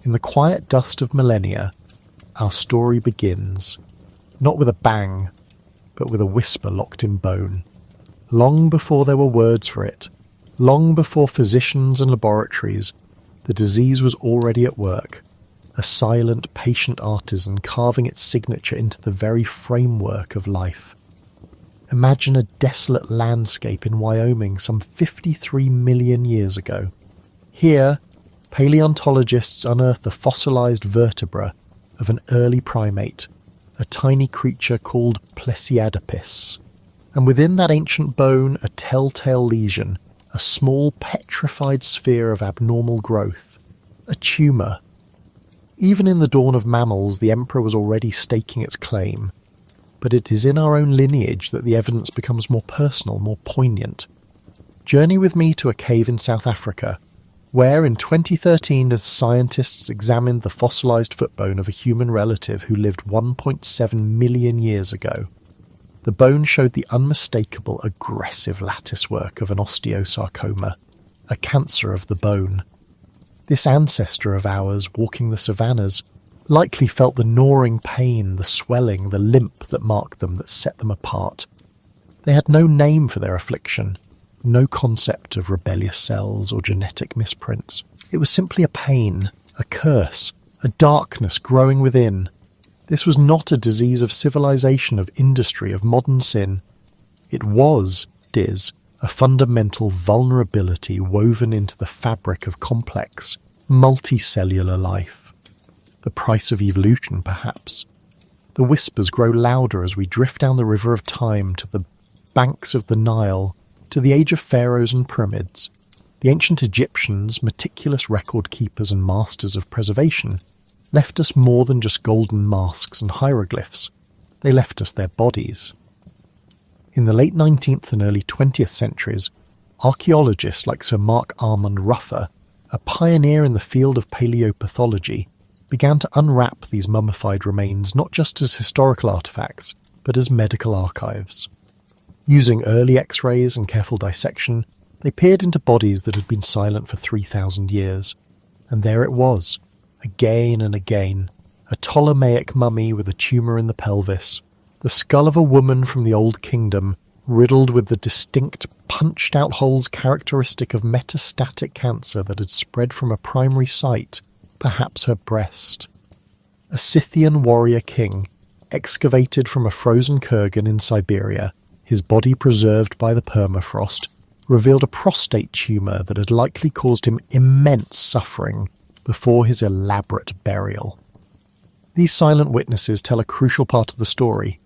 In the quiet dust of millennia, our story begins, not with a bang, but with a whisper locked in bone. Long before there were words for it, long before physicians and laboratories, the disease was already at work, a silent, patient artisan carving its signature into the very framework of life. Imagine a desolate landscape in Wyoming some 53 million years ago. Here, paleontologists unearth the fossilized vertebra of an early primate, a tiny creature called Plesiadapis. And within that ancient bone, a telltale lesion, a small petrified sphere of abnormal growth, a tumour. Even in the dawn of mammals, the emperor was already staking its claim. But it is in our own lineage that the evidence becomes more personal, more poignant. Journey with me to a cave in South Africa, where in 2013 as scientists examined the fossilised footbone of a human relative who lived 1.7 million years ago. The bone showed the unmistakable aggressive latticework of an osteosarcoma, a cancer of the bone. This ancestor of ours, walking the savannas, likely felt the gnawing pain, the swelling, the limp that marked them, that set them apart. They had no name for their affliction, no concept of rebellious cells or genetic misprints. It was simply a pain, a curse, a darkness growing within. This was not a disease of civilization, of industry, of modern sin. It is, a fundamental vulnerability woven into the fabric of complex, multicellular life. The price of evolution, perhaps. The whispers grow louder as we drift down the river of time to the banks of the Nile, to the age of pharaohs and pyramids. The ancient Egyptians, meticulous record keepers and masters of preservation, left us more than just golden masks and hieroglyphs. They left us their bodies. In the late 19th and early 20th centuries, archaeologists like Sir Mark Armand Ruffer, a pioneer in the field of paleopathology, began to unwrap these mummified remains not just as historical artefacts, but as medical archives. Using early X-rays and careful dissection, they peered into bodies that had been silent for 3,000 years. And there it was, again and again, a Ptolemaic mummy with a tumour in the pelvis, the skull of a woman from the Old Kingdom, riddled with the distinct, punched-out holes characteristic of metastatic cancer that had spread from a primary site, perhaps her breast. A Scythian warrior king, excavated from a frozen kurgan in Siberia, his body preserved by the permafrost, revealed a prostate tumour that had likely caused him immense suffering before his elaborate burial. These silent witnesses tell a crucial part of the story.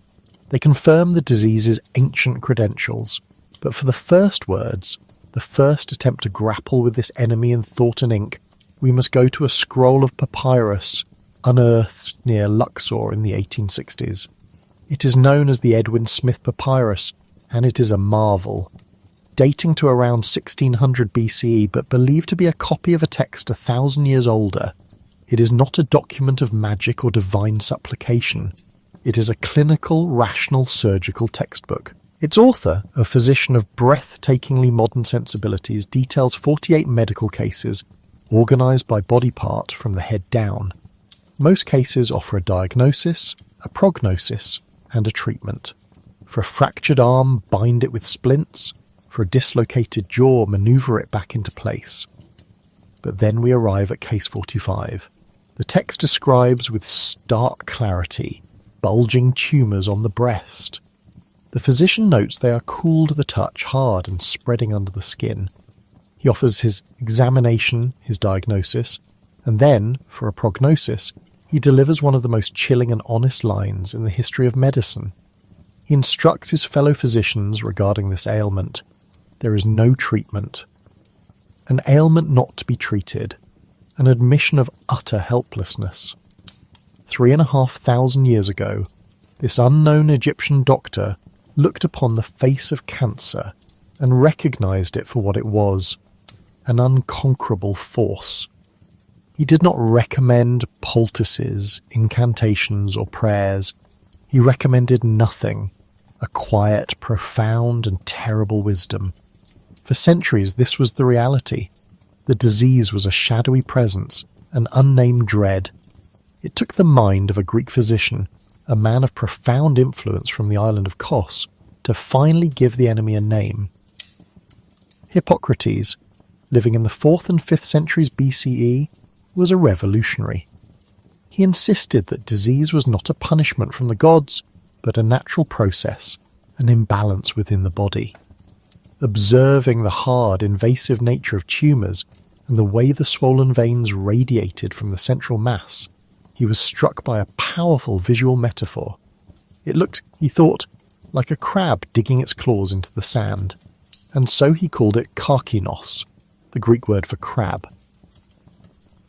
They confirm the disease's ancient credentials, but for the first words, the first attempt to grapple with this enemy in thought and ink, we must go to a scroll of papyrus unearthed near Luxor in the 1860s. It is known as the Edwin Smith Papyrus, and it is a marvel. Dating to around 1600 BCE, but believed to be a copy of a text 1,000 years older, it is not a document of magic or divine supplication. It is a clinical, rational, surgical textbook. Its author, a physician of breathtakingly modern sensibilities, details 48 medical cases organised by body part from the head down. Most cases offer a diagnosis, a prognosis, and a treatment. For a fractured arm, bind it with splints. For a dislocated jaw, manoeuvre it back into place. But then we arrive at case 45. The text describes with stark clarity bulging tumours on the breast. The physician notes they are cool to the touch, hard and spreading under the skin. He offers his examination, his diagnosis, and then, for a prognosis, he delivers one of the most chilling and honest lines in the history of medicine. He instructs his fellow physicians regarding this ailment. There is no treatment. An ailment not to be treated. An admission of utter helplessness. 3,500 years ago, this unknown Egyptian doctor looked upon the face of cancer and recognized it for what it was, an unconquerable force. He did not recommend poultices, incantations, or prayers. He recommended nothing, a quiet, profound, and terrible wisdom. For centuries this was the reality. The disease was a shadowy presence, an unnamed dread. It took the mind of a Greek physician, a man of profound influence from the island of Kos, to finally give the enemy a name. Hippocrates, living in the 4th and 5th centuries BCE, was a revolutionary. He insisted that disease was not a punishment from the gods, but a natural process, an imbalance within the body. Observing the hard, invasive nature of tumours and the way the swollen veins radiated from the central mass, he was struck by a powerful visual metaphor. It looked, he thought, like a crab digging its claws into the sand, and so he called it karkinos, the Greek word for crab.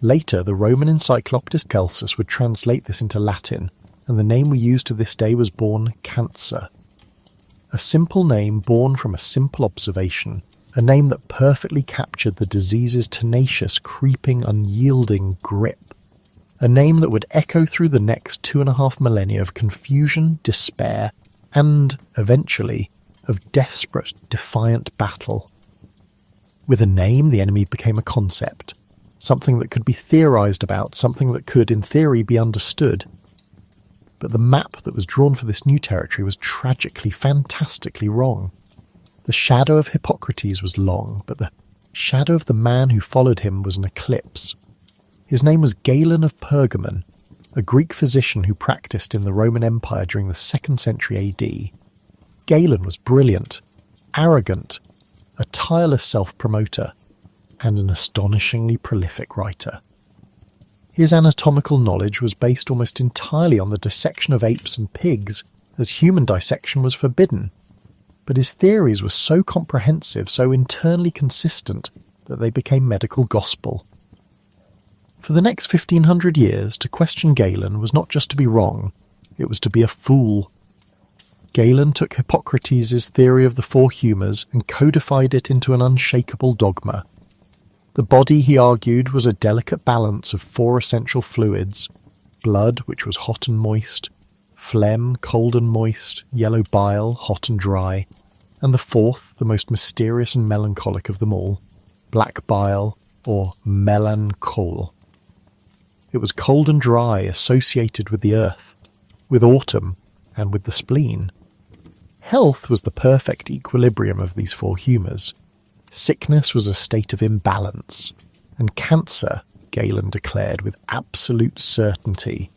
Later, the Roman encyclopedist Celsus would translate this into Latin, and the name we use to this day was born cancer. A simple name born from a simple observation, a name that perfectly captured the disease's tenacious, creeping, unyielding grip. A name that would echo through the next 2.5 millennia of confusion, despair, and, eventually, of desperate, defiant battle. With a name, the enemy became a concept, something that could be theorized about, something that could, in theory, be understood. But the map that was drawn for this new territory was tragically, fantastically wrong. The shadow of Hippocrates was long, but the shadow of the man who followed him was an eclipse. His name was Galen of Pergamon, a Greek physician who practiced in the Roman Empire during the 2nd century AD. Galen was brilliant, arrogant, a tireless self-promoter, and an astonishingly prolific writer. His anatomical knowledge was based almost entirely on the dissection of apes and pigs, as human dissection was forbidden. But his theories were so comprehensive, so internally consistent, that they became medical gospel. For the next 1500 years, to question Galen was not just to be wrong, it was to be a fool. Galen took Hippocrates' theory of the 4 humours and codified it into an unshakable dogma. The body, he argued, was a delicate balance of 4 essential fluids: blood, which was hot and moist, phlegm, cold and moist, yellow bile, hot and dry, and the 4th, the most mysterious and melancholic of them all, black bile, or melanchol. It was cold and dry, associated with the earth, with autumn, and with the spleen. Health was the perfect equilibrium of these 4 humours. Sickness was a state of imbalance, and cancer, Galen declared with absolute certainty,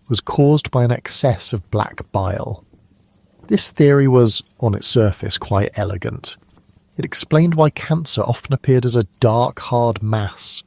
was caused by an excess of black bile. This theory was, on its surface, quite elegant. It explained why cancer often appeared as a dark, hard mass.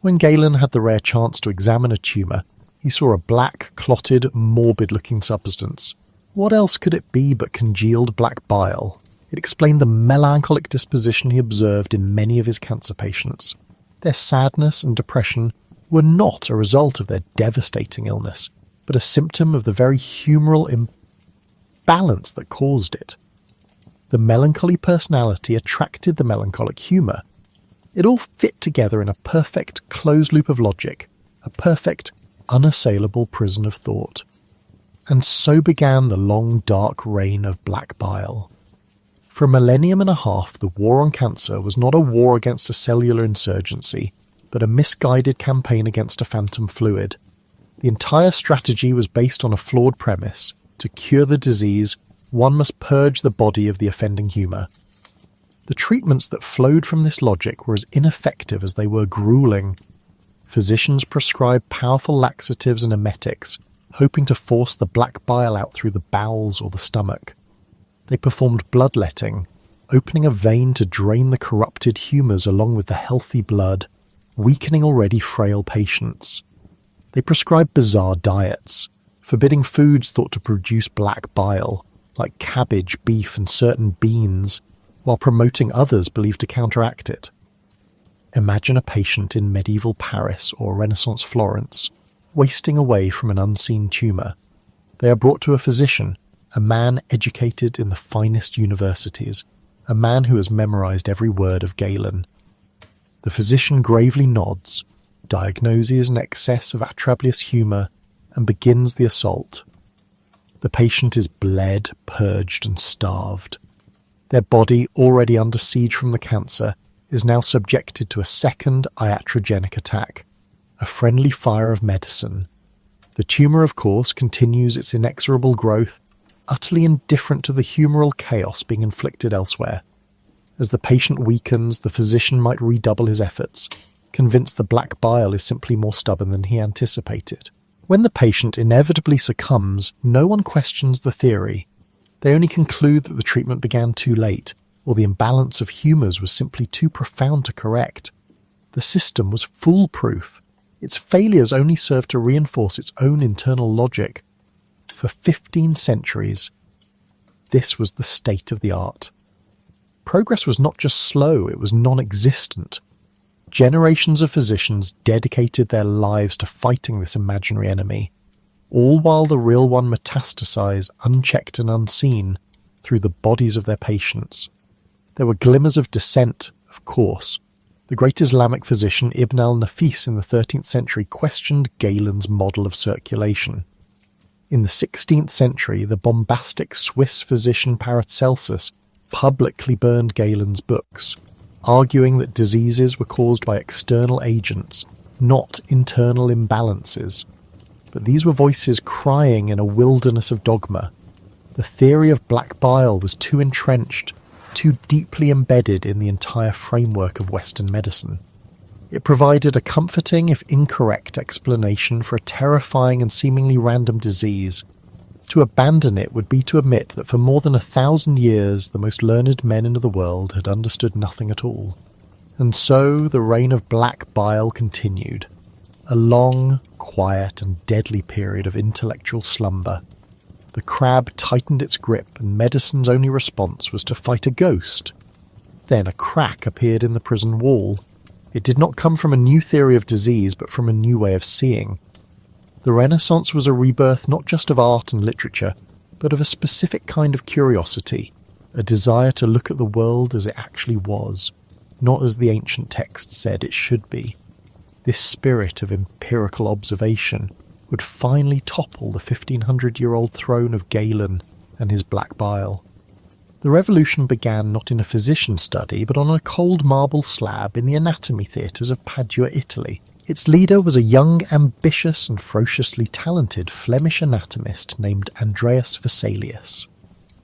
When Galen had the rare chance to examine a tumour, he saw a black, clotted, morbid-looking substance. What else could it be but congealed black bile? It explained the melancholic disposition he observed in many of his cancer patients. Their sadness and depression were not a result of their devastating illness, but a symptom of the very humoral imbalance that caused it. The melancholy personality attracted the melancholic humour. It all fit together in a perfect closed loop of logic, a perfect, unassailable prison of thought. And so began the long, dark reign of black bile. For a millennium and a half, the war on cancer was not a war against a cellular insurgency, but a misguided campaign against a phantom fluid. The entire strategy was based on a flawed premise. To cure the disease, one must purge the body of the offending humour. The treatments that flowed from this logic were as ineffective as they were grueling. Physicians prescribed powerful laxatives and emetics, hoping to force the black bile out through the bowels or the stomach. They performed bloodletting, opening a vein to drain the corrupted humours along with the healthy blood, weakening already frail patients. They prescribed bizarre diets, forbidding foods thought to produce black bile, like cabbage, beef and certain beans, while promoting others believed to counteract it. Imagine a patient in medieval Paris or Renaissance Florence, wasting away from an unseen tumour. They are brought to a physician, a man educated in the finest universities, a man who has memorized every word of Galen. The physician gravely nods, diagnoses an excess of atrabilious humour, and begins the assault. The patient is bled, purged, and starved. Their body, already under siege from the cancer, is now subjected to a second iatrogenic attack. a friendly fire of medicine. The tumour, of course, continues its inexorable growth, utterly indifferent to the humoral chaos being inflicted elsewhere. As the patient weakens, the physician might redouble his efforts, convinced the black bile is simply more stubborn than he anticipated. When the patient inevitably succumbs, no one questions the theory. They only conclude that the treatment began too late, or the imbalance of humours was simply too profound to correct. The system was foolproof. Its failures only served to reinforce its own internal logic. For 15 centuries, this was the state of the art. Progress was not just slow, it was non-existent. Generations of physicians dedicated their lives to fighting this imaginary enemy, all while the real one metastasized unchecked and unseen through the bodies of their patients. There were glimmers of dissent, of course. The great Islamic physician Ibn al-Nafis in the 13th century questioned Galen's model of circulation. In the 16th century, the bombastic Swiss physician Paracelsus publicly burned Galen's books, arguing that diseases were caused by external agents, not internal imbalances. But these were voices crying in a wilderness of dogma. The theory of black bile was too entrenched, too deeply embedded in the entire framework of Western medicine. It provided a comforting, if incorrect, explanation for a terrifying and seemingly random disease. To abandon it would be to admit that for more than 1,000 years the most learned men in the world had understood nothing at all. And so the reign of black bile continued, a long, quiet and deadly period of intellectual slumber. The crab tightened its grip and medicine's only response was to fight a ghost. Then a crack appeared in the prison wall. It did not come from a new theory of disease but from a new way of seeing. The Renaissance was a rebirth not just of art and literature, but of a specific kind of curiosity, a desire to look at the world as it actually was, not as the ancient text said it should be. This spirit of empirical observation would finally topple the 1,500-year-old throne of Galen and his black bile. The revolution began not in a physician's study, but on a cold marble slab in the anatomy theatres of Padua, Italy. Its leader was a young, ambitious and ferociously talented Flemish anatomist named Andreas Vesalius.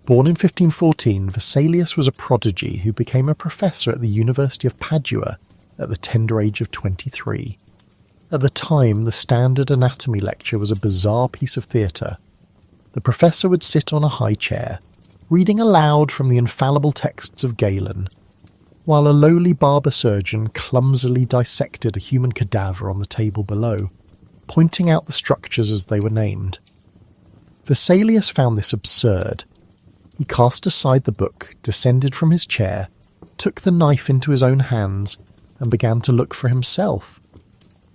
Born in 1514, Vesalius was a prodigy who became a professor at the University of Padua at the tender age of 23. At the time, the standard anatomy lecture was a bizarre piece of theatre. The professor would sit on a high chair, reading aloud from the infallible texts of Galen, while a lowly barber surgeon clumsily dissected a human cadaver on the table below, pointing out the structures as they were named. Vesalius found this absurd. He cast aside the book, descended from his chair, took the knife into his own hands, and began to look for himself.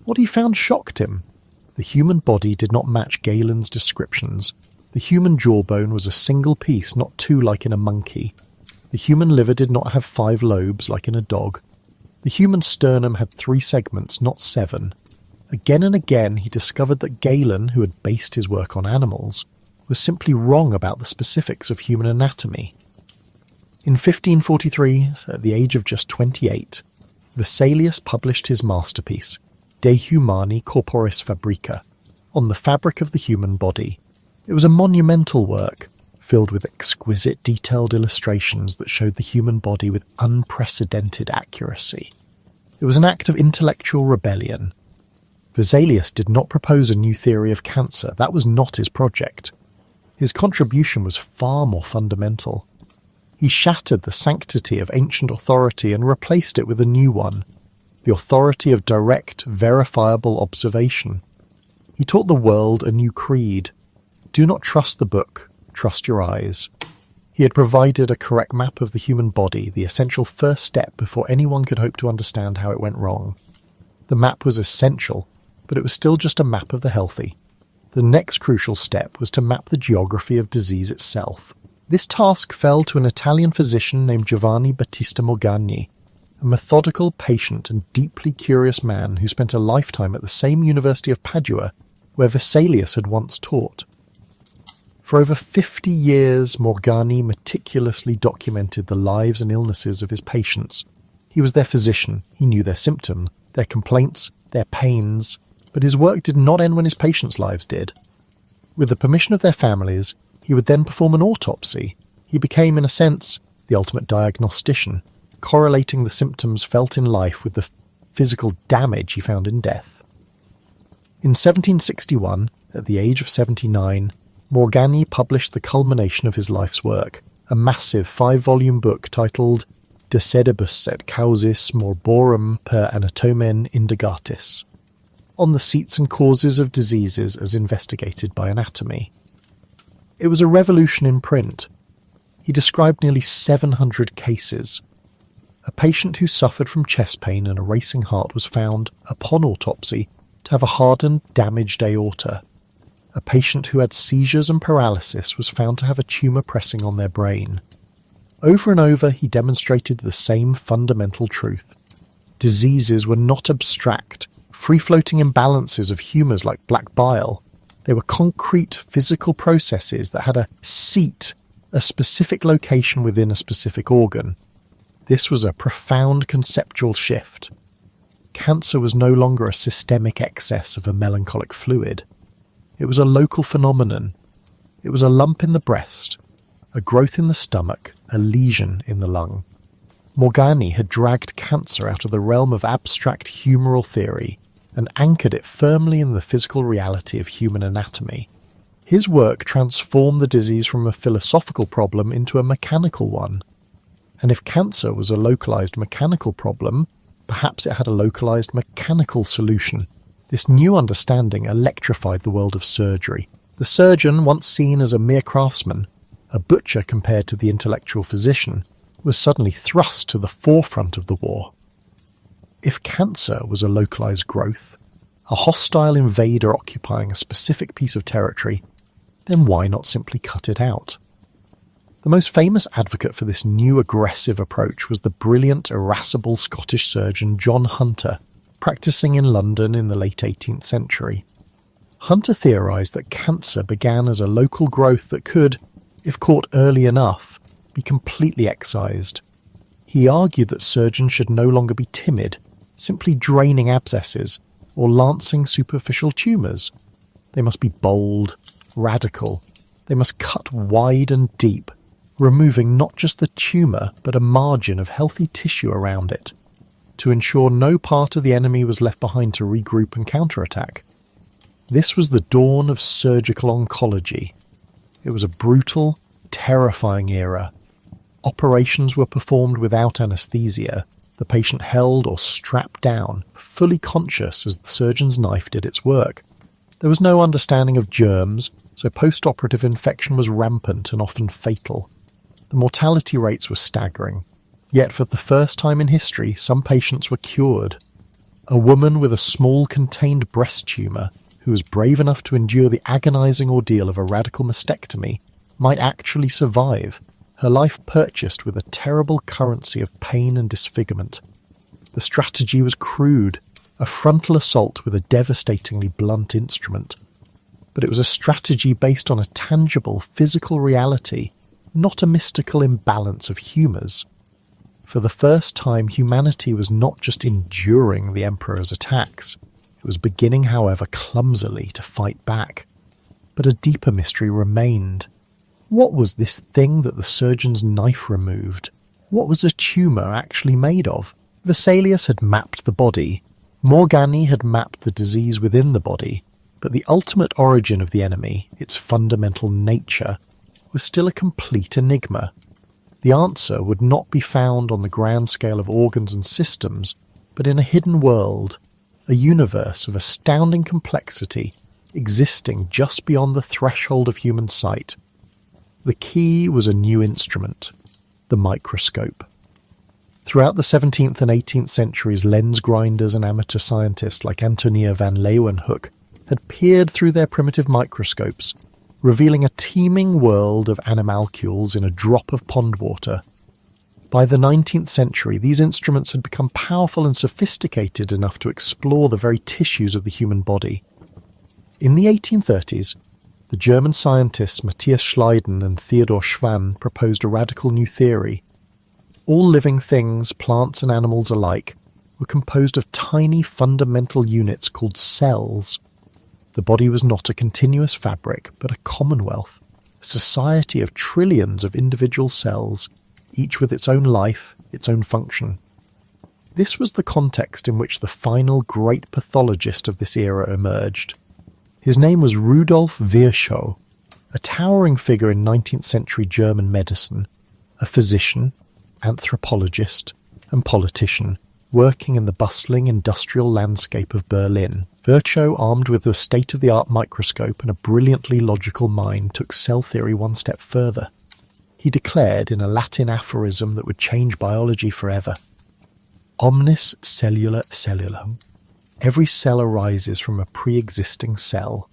What he found shocked him. The human body did not match Galen's descriptions. The human jawbone was a single piece, not two like in a monkey. The human liver did not have 5 lobes like in a dog. The human sternum had 3 segments, not 7. Again and again he discovered that Galen, who had based his work on animals, was simply wrong about the specifics of human anatomy. In 1543, at the age of just 28, Vesalius published his masterpiece, De Humani Corporis Fabrica, on the fabric of the human body. It was a monumental work, filled with exquisite detailed illustrations that showed the human body with unprecedented accuracy. It was an act of intellectual rebellion. Vesalius did not propose a new theory of cancer. That was not his project. His contribution was far more fundamental. He shattered the sanctity of ancient authority and replaced it with a new one, the authority of direct, verifiable observation. He taught the world a new creed. Do not trust the book, trust your eyes. He had provided a correct map of the human body, the essential first step before anyone could hope to understand how it went wrong. The map was essential, but it was still just a map of the healthy. The next crucial step was to map the geography of disease itself. This task fell to an Italian physician named Giovanni Battista Morgagni, a methodical, patient and deeply curious man who spent a lifetime at the same University of Padua where Vesalius had once taught. For over 50 years, Morgagni meticulously documented the lives and illnesses of his patients. He was their physician, he knew their symptoms, their complaints, their pains. But his work did not end when his patients' lives did. With the permission of their families, he would then perform an autopsy. He became, in a sense, the ultimate diagnostician, correlating the symptoms felt in life with the physical damage he found in death. In 1761, at the age of 79, Morgagni published the culmination of his life's work, a massive 5-volume book titled De sedibus et causis morborum per anatomen indagatis, on the seats and causes of diseases as investigated by anatomy. It was a revolution in print. He described nearly 700 cases. A patient who suffered from chest pain and a racing heart was found, upon autopsy, to have a hardened, damaged aorta. A patient who had seizures and paralysis was found to have a tumour pressing on their brain. Over and over he demonstrated the same fundamental truth. Diseases were not abstract, free-floating imbalances of humours like black bile. They were concrete physical processes that had a seat, a specific location within a specific organ. This was a profound conceptual shift. Cancer was no longer a systemic excess of a melancholic fluid. It was a local phenomenon. It was a lump in the breast, a growth in the stomach, a lesion in the lung. Morgagni had dragged cancer out of the realm of abstract humoral theory and anchored it firmly in the physical reality of human anatomy. His work transformed the disease from a philosophical problem into a mechanical one. And if cancer was a localized mechanical problem, perhaps it had a localized mechanical solution. This new understanding electrified the world of surgery. The surgeon, once seen as a mere craftsman, a butcher compared to the intellectual physician, was suddenly thrust to the forefront of the war. If cancer was a localized growth, a hostile invader occupying a specific piece of territory, then why not simply cut it out? The most famous advocate for this new aggressive approach was the brilliant, irascible Scottish surgeon John Hunter, practicing in London in the late 18th century. Hunter theorized that cancer began as a local growth that could, if caught early enough, be completely excised. He argued that surgeons should no longer be timid, simply draining abscesses or lancing superficial tumours. They must be bold, radical. They must cut wide and deep, removing not just the tumour but a margin of healthy tissue around it, to ensure no part of the enemy was left behind to regroup and counterattack. This was the dawn of surgical oncology. It was a brutal, terrifying era. Operations were performed without anaesthesia, the patient held or strapped down, fully conscious as the surgeon's knife did its work. There was no understanding of germs, so post-operative infection was rampant and often fatal. The mortality rates were staggering. Yet for the first time in history, some patients were cured. A woman with a small contained breast tumour, who was brave enough to endure the agonizing ordeal of a radical mastectomy, might actually survive, her life purchased with a terrible currency of pain and disfigurement. The strategy was crude, a frontal assault with a devastatingly blunt instrument. But it was a strategy based on a tangible physical reality, not a mystical imbalance of humours. For the first time, humanity was not just enduring the Emperor's attacks. It was beginning, however, clumsily to fight back. But a deeper mystery remained. What was this thing that the surgeon's knife removed? What was a tumour actually made of? Vesalius had mapped the body. Morgagni had mapped the disease within the body. But the ultimate origin of the enemy, its fundamental nature, was still a complete enigma. The answer would not be found on the grand scale of organs and systems, but in a hidden world, a universe of astounding complexity existing just beyond the threshold of human sight. The key was a new instrument, the microscope. Throughout the 17th and 18th centuries, lens grinders and amateur scientists like Antonia van Leeuwenhoek had peered through their primitive microscopes, revealing a teeming world of animalcules in a drop of pond water. By the 19th century, these instruments had become powerful and sophisticated enough to explore the very tissues of the human body. In the 1830s, the German scientists Matthias Schleiden and Theodor Schwann proposed a radical new theory. All living things, plants and animals alike, were composed of tiny fundamental units called cells. The body was not a continuous fabric, but a commonwealth, a society of trillions of individual cells, each with its own life, its own function. This was the context in which the final great pathologist of this era emerged. His name was Rudolf Virchow, a towering figure in 19th century German medicine, a physician, anthropologist, and politician, working in the bustling industrial landscape of Berlin. Virchow, armed with a state-of-the-art microscope and a brilliantly logical mind, took cell theory one step further. He declared in a Latin aphorism that would change biology forever, "Omnis cellula cellula." Every cell arises from a pre-existing cell.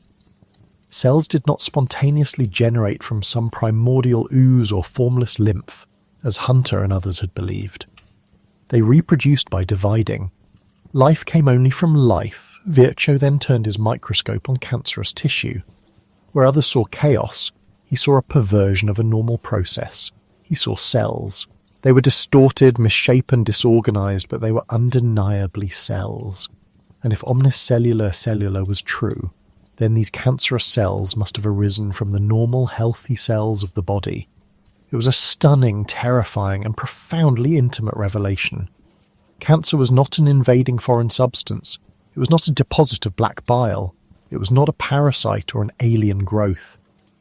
Cells did not spontaneously generate from some primordial ooze or formless lymph, as Hunter and others had believed. They reproduced by dividing. Life came only from life. Virchow then turned his microscope on cancerous tissue. Where others saw chaos, he saw a perversion of a normal process. He saw cells. They were distorted, misshapen, disorganized, but they were undeniably cells. And if omnis cellula cellula was true, then these cancerous cells must have arisen from the normal, healthy cells of the body. It was a stunning, terrifying, and profoundly intimate revelation. Cancer was not an invading foreign substance. It was not a deposit of black bile. It was not a parasite or an alien growth.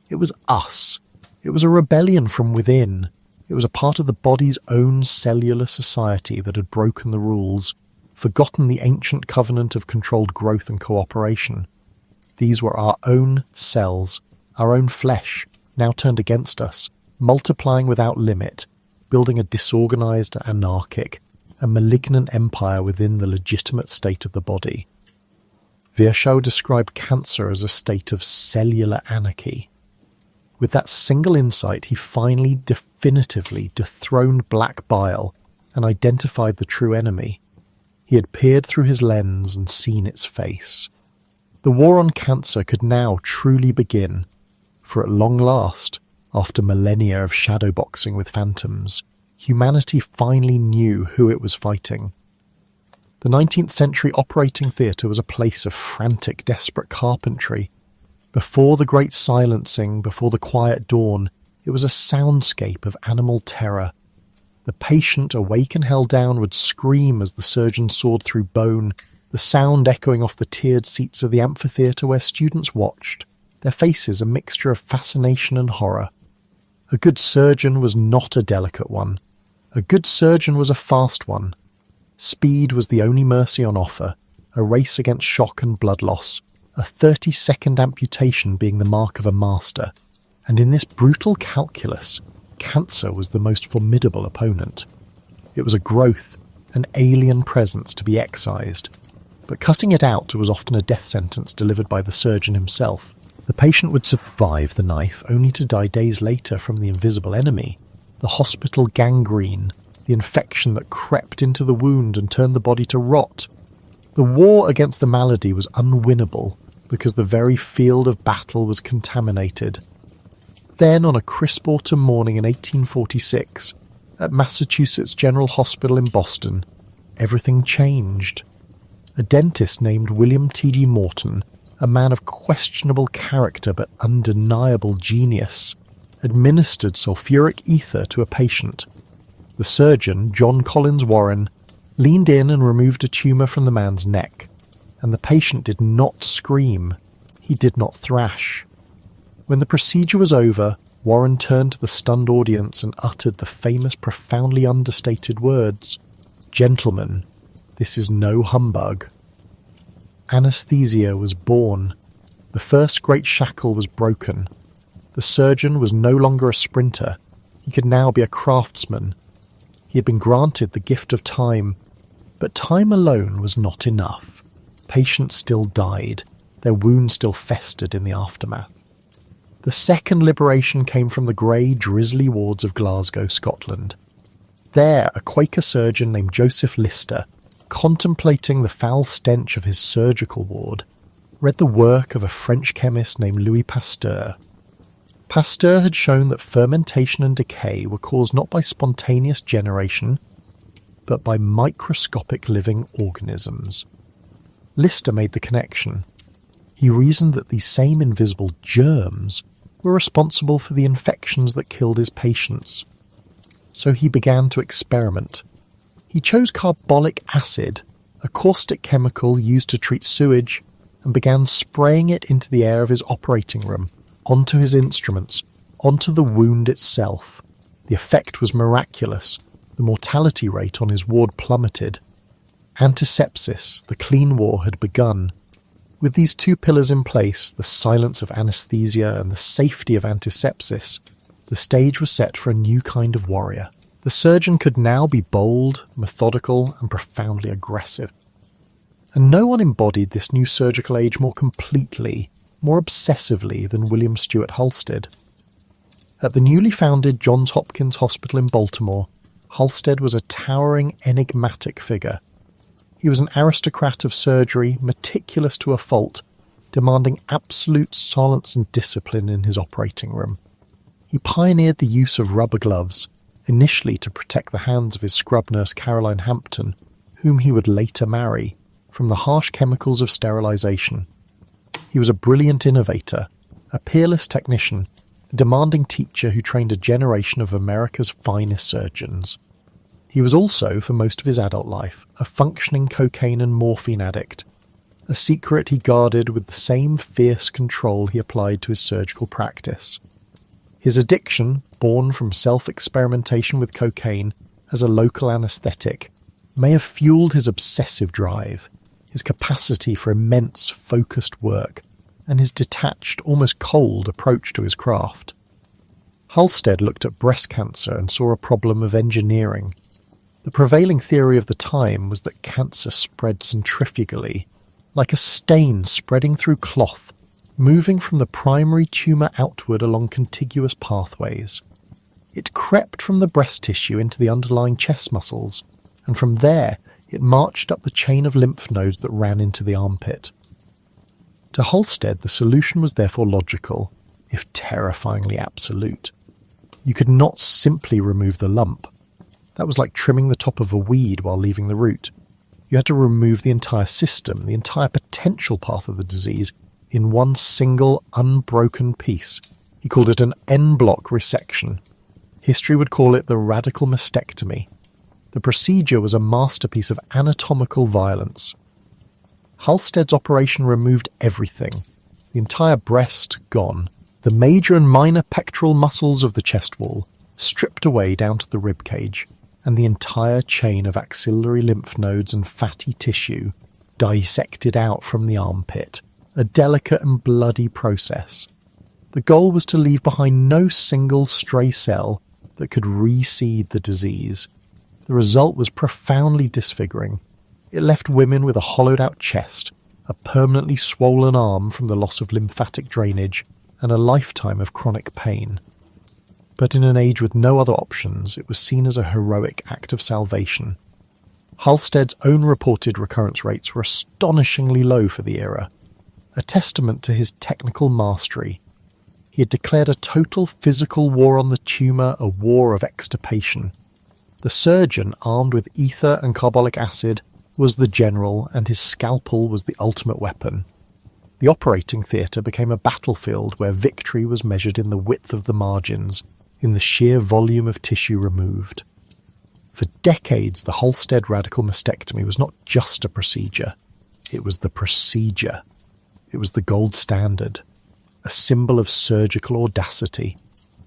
It was us. It was a rebellion from within. It was a part of the body's own cellular society that had broken the rules, forgotten the ancient covenant of controlled growth and cooperation. These were our own cells, our own flesh, now turned against us, multiplying without limit, building a disorganized, anarchic, and malignant empire within the legitimate state of the body. Virchow described cancer as a state of cellular anarchy. With that single insight, he finally definitively dethroned black bile and identified the true enemy. He had peered through his lens and seen its face. The war on cancer could now truly begin, for at long last, after millennia of shadowboxing with phantoms, humanity finally knew who it was fighting. The 19th century operating theatre was a place of frantic, desperate carpentry. Before the great silencing, before the quiet dawn, it was a soundscape of animal terror. The patient, awake and held down, would scream as the surgeon sawed through bone, the sound echoing off the tiered seats of the amphitheatre where students watched, their faces a mixture of fascination and horror. A good surgeon was not a delicate one. A good surgeon was a fast one. Speed was the only mercy on offer, a race against shock and blood loss, a 30-second amputation being the mark of a master. And in this brutal calculus, cancer was the most formidable opponent. It was a growth, an alien presence to be excised. But cutting it out was often a death sentence delivered by the surgeon himself. The patient would survive the knife only to die days later from the invisible enemy, the hospital gangrene, the infection that crept into the wound and turned the body to rot. The war against the malady was unwinnable because the very field of battle was contaminated. Then, on a crisp autumn morning in 1846, at Massachusetts General Hospital in Boston, everything changed. A dentist named William T.D. Morton, a man of questionable character but undeniable genius, administered sulfuric ether to a patient. The surgeon, John Collins Warren, leaned in and removed a tumour from the man's neck, and the patient did not scream. He did not thrash. When the procedure was over, Warren turned to the stunned audience and uttered the famous, profoundly understated words, "Gentlemen, this is no humbug." Anesthesia was born. The first great shackle was broken. The surgeon was no longer a sprinter. He could now be a craftsman. He had been granted the gift of time, but time alone was not enough. Patients still died. Their wounds still festered in the aftermath. The second liberation came from the grey, drizzly wards of Glasgow, Scotland. There, a Quaker surgeon named Joseph Lister, contemplating the foul stench of his surgical ward, read the work of a French chemist named Louis Pasteur. Pasteur had shown that fermentation and decay were caused not by spontaneous generation, but by microscopic living organisms. Lister made the connection. He reasoned that these same invisible germs were responsible for the infections that killed his patients. So he began to experiment. He chose carbolic acid, a caustic chemical used to treat sewage, and began spraying it into the air of his operating room, onto his instruments, onto the wound itself. The effect was miraculous. The mortality rate on his ward plummeted. Antisepsis, the clean war, had begun. With these two pillars in place, the silence of anesthesia and the safety of antisepsis, the stage was set for a new kind of warrior. The surgeon could now be bold, methodical, and profoundly aggressive. And no one embodied this new surgical age more completely, more obsessively than William Stewart Halsted. At the newly founded Johns Hopkins Hospital in Baltimore, Halsted was a towering, enigmatic figure. He was an aristocrat of surgery, meticulous to a fault, demanding absolute silence and discipline in his operating room. He pioneered the use of rubber gloves, initially to protect the hands of his scrub nurse Caroline Hampton, whom he would later marry, from the harsh chemicals of sterilization. He was a brilliant innovator, a peerless technician, a demanding teacher who trained a generation of America's finest surgeons. He was also, for most of his adult life, a functioning cocaine and morphine addict, a secret he guarded with the same fierce control he applied to his surgical practice. His addiction, born from self-experimentation with cocaine as a local anesthetic, may have fueled his obsessive drive, his capacity for immense, focused work, and his detached, almost cold approach to his craft. Halsted looked at breast cancer and saw a problem of engineering. The prevailing theory of the time was that cancer spread centrifugally, like a stain spreading through cloth, moving from the primary tumour outward along contiguous pathways. It crept from the breast tissue into the underlying chest muscles, and from there it marched up the chain of lymph nodes that ran into the armpit. To Halsted, the solution was therefore logical, if terrifyingly absolute. You could not simply remove the lump. That was like trimming the top of a weed while leaving the root. You had to remove the entire system, the entire potential path of the disease, in one single, unbroken piece. He called it an en-bloc resection. History would call it the radical mastectomy. The procedure was a masterpiece of anatomical violence. Halsted's operation removed everything. The entire breast gone. The major and minor pectoral muscles of the chest wall stripped away down to the rib cage, and the entire chain of axillary lymph nodes and fatty tissue dissected out from the armpit, a delicate and bloody process. The goal was to leave behind no single stray cell that could reseed the disease. The result was profoundly disfiguring. It left women with a hollowed-out chest, a permanently swollen arm from the loss of lymphatic drainage, and a lifetime of chronic pain. But in an age with no other options, it was seen as a heroic act of salvation. Halsted's own reported recurrence rates were astonishingly low for the era, a testament to his technical mastery. He had declared a total physical war on the tumour, a war of extirpation. The surgeon, armed with ether and carbolic acid, was the general, and his scalpel was the ultimate weapon. The operating theatre became a battlefield where victory was measured in the width of the margins, in the sheer volume of tissue removed. For decades, the Halsted radical mastectomy was not just a procedure. It was the procedure. It was the gold standard, a symbol of surgical audacity,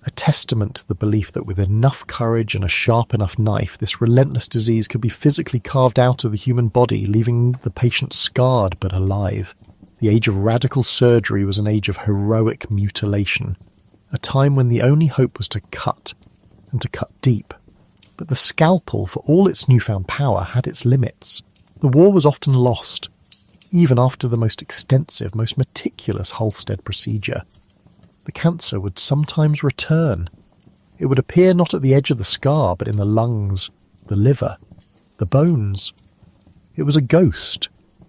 a testament to the belief that with enough courage and a sharp enough knife, this relentless disease could be physically carved out of the human body, leaving the patient scarred but alive. The age of radical surgery was an age of heroic mutilation, a time when the only hope was to cut, and to cut deep. But the scalpel, for all its newfound power, had its limits. The war was often lost, even after the most extensive, most meticulous Halsted procedure. The cancer would sometimes return. It would appear not at the edge of the scar, but in the lungs, the liver, the bones. It was a ghost,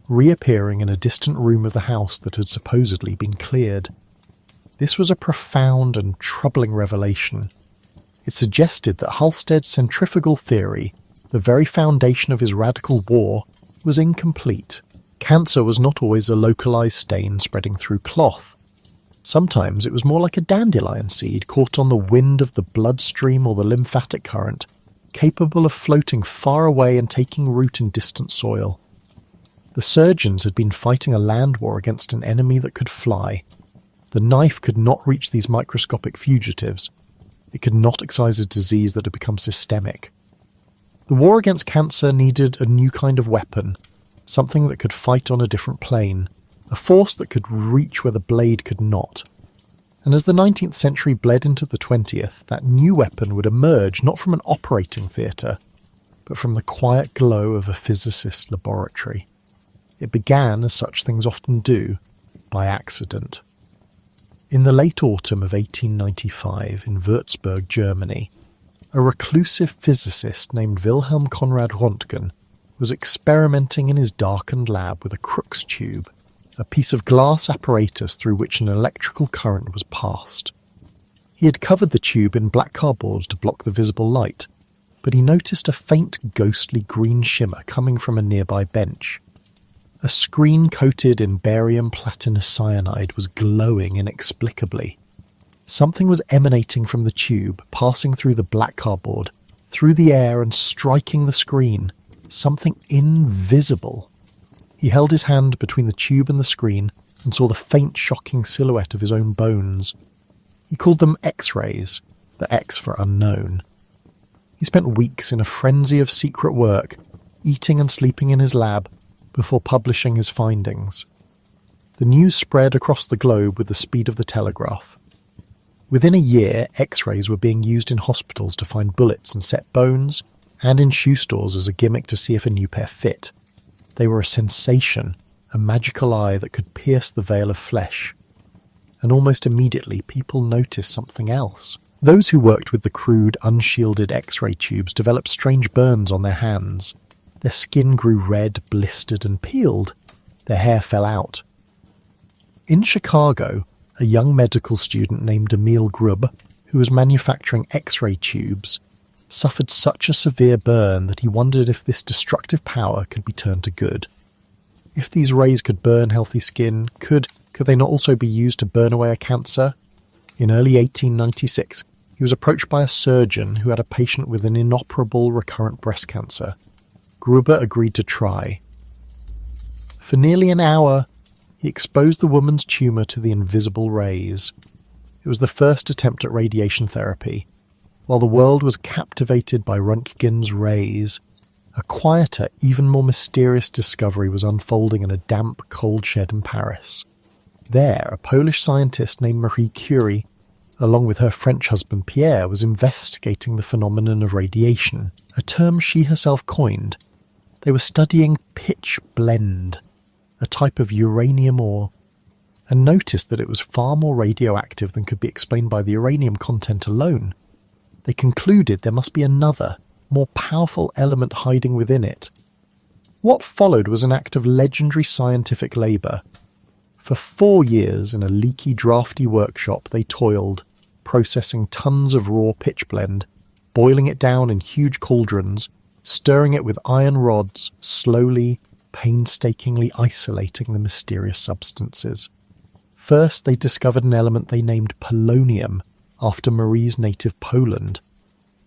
reappearing in a distant room of the house that had supposedly been cleared. This was a profound and troubling revelation. It suggested that Halsted's centrifugal theory, The very foundation of his radical war was incomplete. Cancer was not always a localized stain spreading through cloth. Sometimes it was more like a dandelion seed caught on the wind of the bloodstream or the lymphatic current, capable of floating far away and taking root in distant soil. The surgeons had been fighting a land war against an enemy that could fly. The knife could not reach these microscopic fugitives. It could not excise a disease that had become systemic. The war against cancer needed a new kind of weapon, something that could fight on a different plane, a force that could reach where the blade could not. And as the 19th century bled into the 20th, that new weapon would emerge not from an operating theatre, but from the quiet glow of a physicist's laboratory. It began, as such things often do, by accident. In the late autumn of 1895 in Würzburg, Germany, a reclusive physicist named Wilhelm Conrad Röntgen was experimenting in his darkened lab with a Crookes tube, a piece of glass apparatus through which an electrical current was passed. He had covered the tube in black cardboard to block the visible light, but he noticed a faint ghostly green shimmer coming from a nearby bench. A screen coated in barium platinum cyanide was glowing inexplicably. Something was emanating from the tube, passing through the black cardboard, through the air and striking the screen. Something invisible. He held his hand between the tube and the screen and saw the faint, shocking silhouette of his own bones. He called them X-rays, the X for unknown. He spent weeks in a frenzy of secret work, eating and sleeping in his lab, before publishing his findings. The news spread across the globe with the speed of the telegraph. Within a year, X-rays were being used in hospitals to find bullets and set bones, and in shoe stores as a gimmick to see if a new pair fit. They were a sensation, a magical eye that could pierce the veil of flesh. And almost immediately people noticed something else. Those who worked with the crude, unshielded X-ray tubes developed strange burns on their hands. Their skin grew red, blistered and peeled. Their hair fell out. In Chicago, a young medical student named Emil Grubb, who was manufacturing X-ray tubes, suffered such a severe burn that he wondered if this destructive power could be turned to good. If these rays could burn healthy skin, could they not also be used to burn away a cancer? In early 1896, he was approached by a surgeon who had a patient with an inoperable recurrent breast cancer. Gruber agreed to try. For nearly an hour, he exposed the woman's tumour to the invisible rays. It was the first attempt at radiation therapy. While the world was captivated by Röntgen's rays, a quieter, even more mysterious discovery was unfolding in a damp, cold shed in Paris. There, a Polish scientist named Marie Curie, along with her French husband Pierre, was investigating the phenomenon of radiation, a term she herself coined. They were studying pitch blende, a type of uranium ore, and noticed that it was far more radioactive than could be explained by the uranium content alone. They concluded there must be another, more powerful element hiding within it. What followed was an act of legendary scientific labour. For 4 years in a leaky, drafty workshop they toiled, processing tons of raw pitchblende, boiling it down in huge cauldrons, stirring it with iron rods, slowly, painstakingly isolating the mysterious substances. First they discovered an element they named polonium, after Marie's native Poland.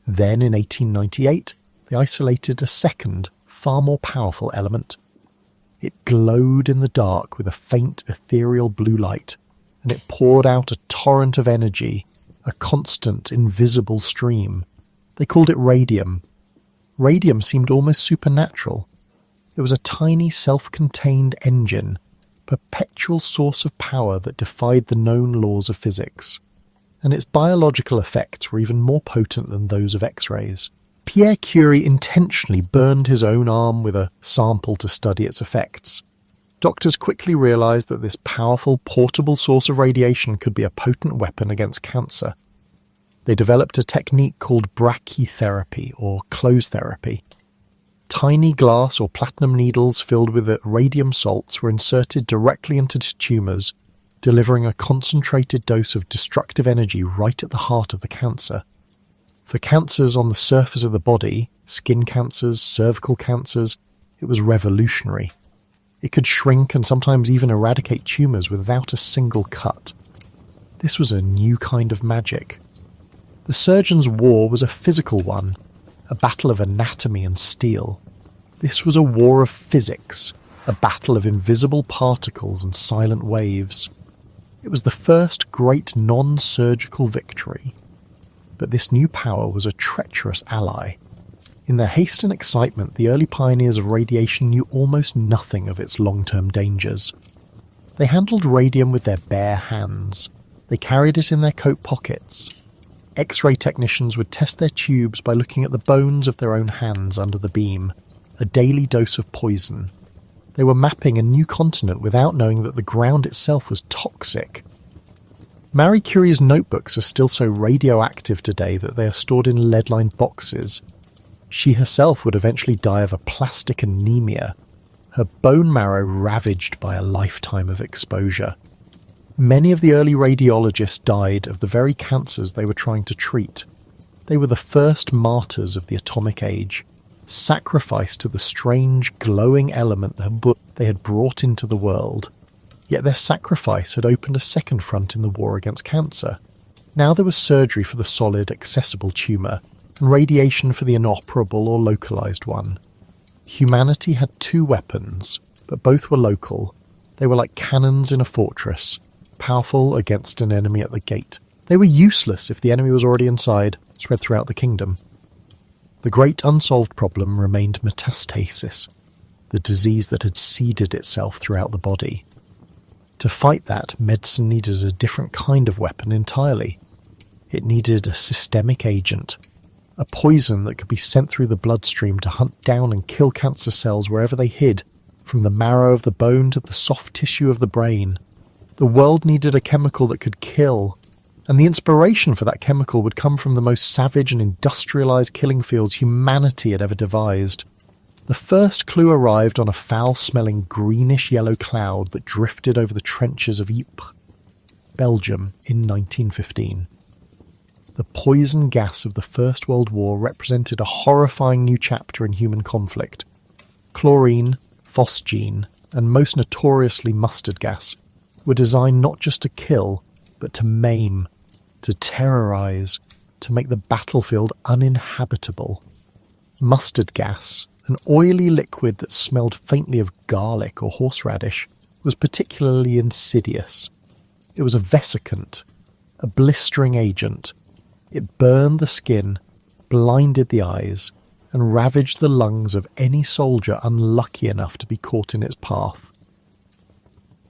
Then in 1898 they isolated a second, far more powerful element. It glowed in the dark with a faint ethereal blue light, and it poured out a torrent of energy, a constant, invisible stream. They called it radium. Radium seemed almost supernatural. It was a tiny, self-contained engine, perpetual source of power that defied the known laws of physics. And its biological effects were even more potent than those of X-rays. Pierre Curie intentionally burned his own arm with a sample to study its effects. Doctors quickly realized that this powerful, portable source of radiation could be a potent weapon against cancer. They developed a technique called brachytherapy, or close therapy. Tiny glass or platinum needles filled with radium salts were inserted directly into tumours, delivering a concentrated dose of destructive energy right at the heart of the cancer. For cancers on the surface of the body, skin cancers, cervical cancers, it was revolutionary. It could shrink and sometimes even eradicate tumours without a single cut. This was a new kind of magic. The surgeon's war was a physical one, a battle of anatomy and steel. This was a war of physics, a battle of invisible particles and silent waves. It was the first great non-surgical victory. But this new power was a treacherous ally. In their haste and excitement, the early pioneers of radiation knew almost nothing of its long-term dangers. They handled radium with their bare hands. They carried it in their coat pockets. X-ray technicians would test their tubes by looking at the bones of their own hands under the beam, a daily dose of poison. They were mapping a new continent without knowing that the ground itself was toxic. Marie Curie's notebooks are still so radioactive today that they are stored in lead-lined boxes. She herself would eventually die of aplastic anemia, her bone marrow ravaged by a lifetime of exposure. Many of the early radiologists died of the very cancers they were trying to treat. They were the first martyrs of the atomic age, sacrificed to the strange, glowing element they had brought into the world. Yet their sacrifice had opened a second front in the war against cancer. Now there was surgery for the solid, accessible tumour, and radiation for the inoperable or localised one. Humanity had two weapons, but both were local. They were like cannons in a fortress, powerful against an enemy at the gate. They were useless if the enemy was already inside, spread throughout the kingdom. The great unsolved problem remained metastasis, the disease that had seeded itself throughout the body. To fight that, medicine needed a different kind of weapon entirely. It needed a systemic agent, a poison that could be sent through the bloodstream to hunt down and kill cancer cells wherever they hid, from the marrow of the bone to the soft tissue of the brain. The world needed a chemical that could kill, and the inspiration for that chemical would come from the most savage and industrialized killing fields humanity had ever devised. The first clue arrived on a foul-smelling greenish-yellow cloud that drifted over the trenches of Ypres, Belgium, in 1915. The poison gas of the First World War represented a horrifying new chapter in human conflict. Chlorine, phosgene, and most notoriously mustard gas were designed not just to kill, but to maim, to terrorize, to make the battlefield uninhabitable. Mustard gas, an oily liquid that smelled faintly of garlic or horseradish, was particularly insidious. It was a vesicant, a blistering agent. It burned the skin, blinded the eyes, and ravaged the lungs of any soldier unlucky enough to be caught in its path.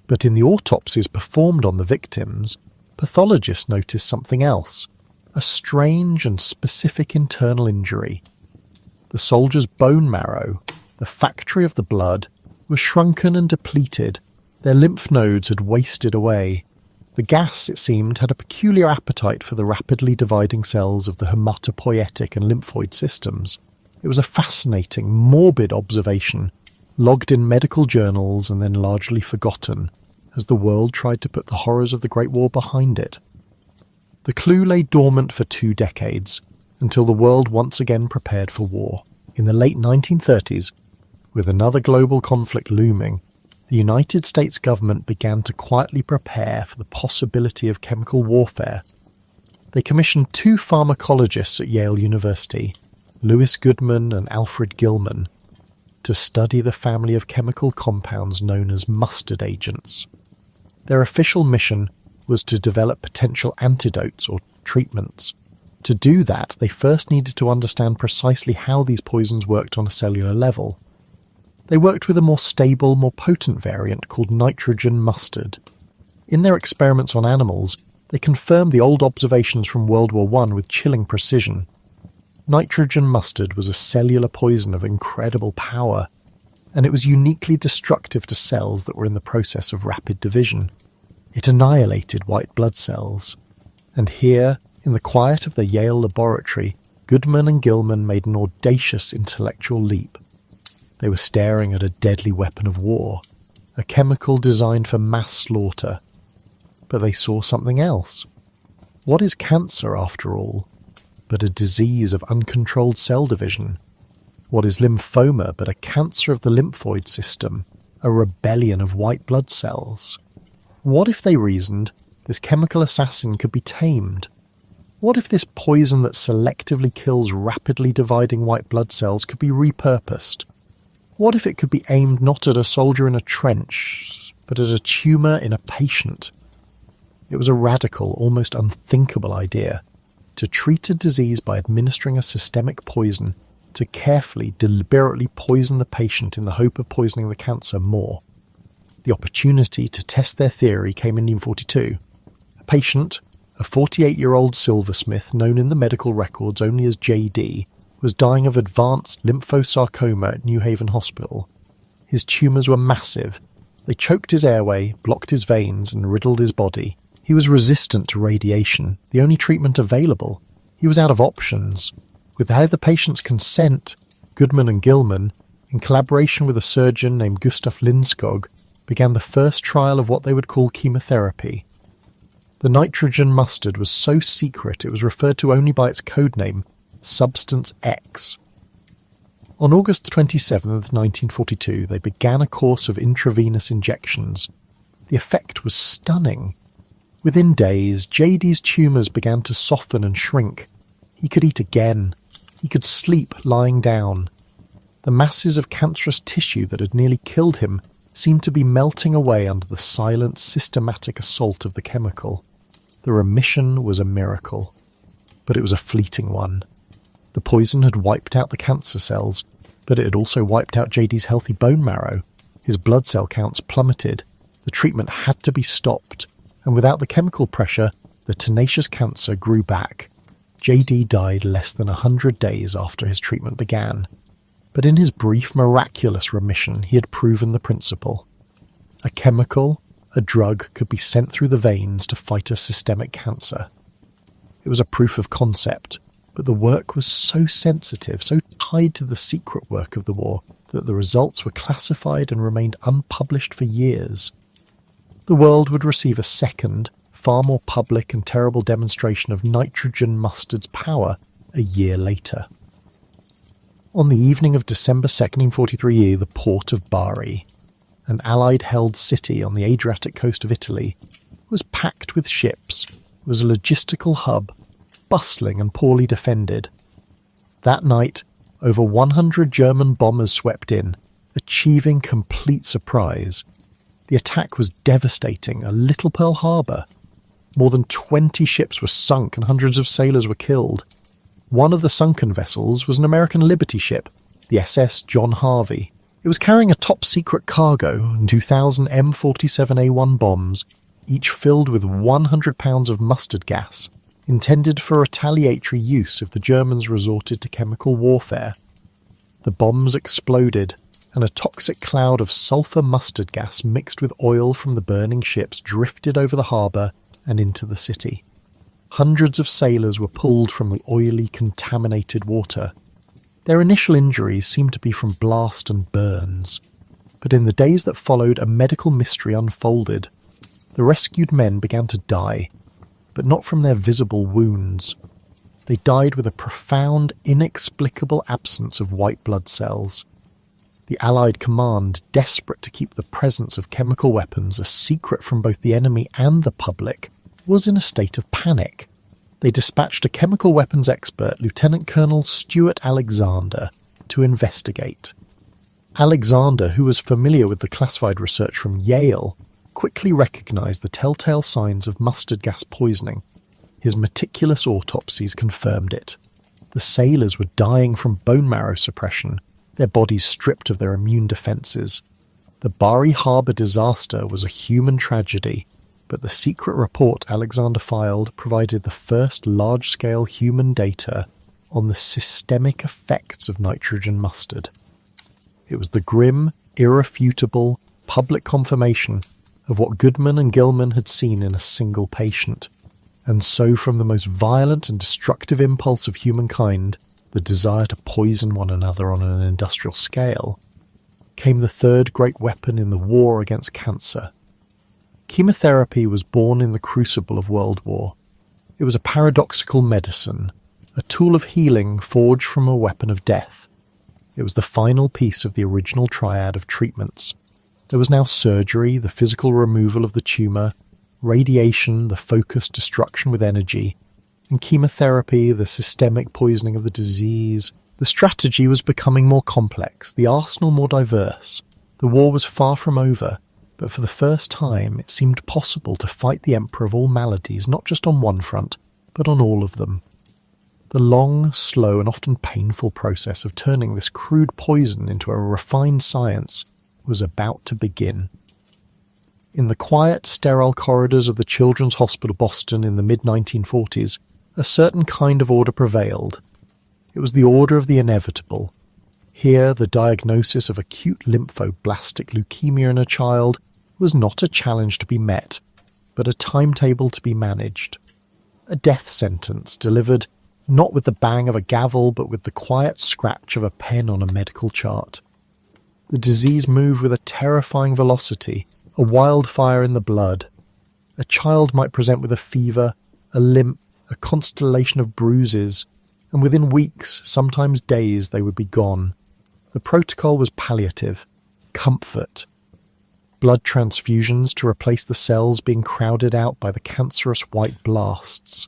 But in the autopsies performed on the victims, pathologists noticed something else, a strange and specific internal injury. The soldier's bone marrow, the factory of the blood, was shrunken and depleted. Their lymph nodes had wasted away. The gas, it seemed, had a peculiar appetite for the rapidly dividing cells of the hematopoietic and lymphoid systems. It was a fascinating, morbid observation, logged in medical journals and then largely forgotten, as the world tried to put the horrors of the Great War behind it. The clue lay dormant for 2 decades, until the world once again prepared for war. In the late 1930s, with another global conflict looming, the United States government began to quietly prepare for the possibility of chemical warfare. They commissioned 2 pharmacologists at Yale University, Louis Goodman and Alfred Gilman, to study the family of chemical compounds known as mustard agents. Their official mission was to develop potential antidotes or treatments. To do that, they first needed to understand precisely how these poisons worked on a cellular level. They worked with a more stable, more potent variant called nitrogen mustard. In their experiments on animals, they confirmed the old observations from World War I with chilling precision. Nitrogen mustard was a cellular poison of incredible power, and it was uniquely destructive to cells that were in the process of rapid division. It annihilated white blood cells. And here, in the quiet of the Yale laboratory, Goodman and Gilman made an audacious intellectual leap. They were staring at a deadly weapon of war, a chemical designed for mass slaughter. But they saw something else. What is cancer, after all? but a disease of uncontrolled cell division? What is lymphoma but a cancer of the lymphoid system, a rebellion of white blood cells? What if, they reasoned, this chemical assassin could be tamed? What if this poison that selectively kills rapidly dividing white blood cells could be repurposed? What if it could be aimed not at a soldier in a trench, but at a tumour in a patient? It was a radical, almost unthinkable idea. To treat a disease by administering a systemic poison, to carefully, deliberately poison the patient in the hope of poisoning the cancer more. The opportunity to test their theory came in 1942. A patient, a 48-year-old silversmith known in the medical records only as JD, was dying of advanced lymphosarcoma at New Haven Hospital. His tumours were massive. They choked his airway, blocked his veins, and riddled his body. He was resistant to radiation, the only treatment available. He was out of options. Without the patient's consent, Goodman and Gilman, in collaboration with a surgeon named Gustav Lindskog, began the first trial of what they would call chemotherapy. The nitrogen mustard was so secret it was referred to only by its code name, Substance X. On August 27, 1942, they began a course of intravenous injections. The effect was stunning. Within days, JD's tumours began to soften and shrink. He could eat again. He could sleep lying down. The masses of cancerous tissue that had nearly killed him seemed to be melting away under the silent, systematic assault of the chemical. The remission was a miracle, but it was a fleeting one. The poison had wiped out the cancer cells, but it had also wiped out JD's healthy bone marrow. His blood cell counts plummeted. The treatment had to be stopped, and without the chemical pressure, the tenacious cancer grew back. JD died less than 100 days after his treatment began. But in his brief, miraculous remission, he had proven the principle. A chemical, a drug, could be sent through the veins to fight a systemic cancer. It was a proof of concept, but the work was so sensitive, so tied to the secret work of the war, that the results were classified and remained unpublished for years. The world would receive a second, far more public and terrible demonstration of nitrogen mustard's power a year later. On the evening of December 2nd, 1943, the port of Bari, an Allied-held city on the Adriatic coast of Italy, was packed with ships. It was a logistical hub, bustling and poorly defended. That night, over 100 German bombers swept in, achieving complete surprise. The attack was devastating, a little Pearl Harbor. More than 20 ships were sunk and hundreds of sailors were killed. One of the sunken vessels was an American Liberty ship, the SS John Harvey. It was carrying a top-secret cargo and 2,000 M47A1 bombs, each filled with 100 pounds of mustard gas, intended for retaliatory use if the Germans resorted to chemical warfare. The bombs exploded, and a toxic cloud of sulphur mustard gas mixed with oil from the burning ships drifted over the harbour and into the city. Hundreds of sailors were pulled from the oily, contaminated water. Their initial injuries seemed to be from blast and burns, but in the days that followed, a medical mystery unfolded. The rescued men began to die, but not from their visible wounds. They died with a profound, inexplicable absence of white blood cells. The Allied command, desperate to keep the presence of chemical weapons a secret from both the enemy and the public, was in a state of panic. They dispatched a chemical weapons expert, Lieutenant Colonel Stuart Alexander, to investigate. Alexander, who was familiar with the classified research from Yale, quickly recognized the telltale signs of mustard gas poisoning. His meticulous autopsies confirmed it. The sailors were dying from bone marrow suppression, their bodies stripped of their immune defences. The Bari Harbour disaster was a human tragedy, but the secret report Alexander filed provided the first large-scale human data on the systemic effects of nitrogen mustard. It was the grim, irrefutable, public confirmation of what Goodman and Gilman had seen in a single patient. And so from the most violent and destructive impulse of humankind, the desire to poison one another on an industrial scale, came the third great weapon in the war against cancer. Chemotherapy was born in the crucible of World War. It was a paradoxical medicine, a tool of healing forged from a weapon of death. It was the final piece of the original triad of treatments. There was now surgery, the physical removal of the tumour, radiation, the focused destruction with energy, and chemotherapy, the systemic poisoning of the disease. The strategy was becoming more complex, the arsenal more diverse. The war was far from over, but for the first time it seemed possible to fight the emperor of all maladies, not just on one front, but on all of them. The long, slow, and often painful process of turning this crude poison into a refined science was about to begin. In the quiet, sterile corridors of the Children's Hospital Boston in the mid-1940s, a certain kind of order prevailed. It was the order of the inevitable. Here, the diagnosis of acute lymphoblastic leukemia in a child was not a challenge to be met, but a timetable to be managed. A death sentence delivered not with the bang of a gavel, but with the quiet scratch of a pen on a medical chart. The disease moved with a terrifying velocity, a wildfire in the blood. A child might present with a fever, a limp, a constellation of bruises, and within weeks, sometimes days, they would be gone. The protocol was palliative, comfort. Blood transfusions to replace the cells being crowded out by the cancerous white blasts.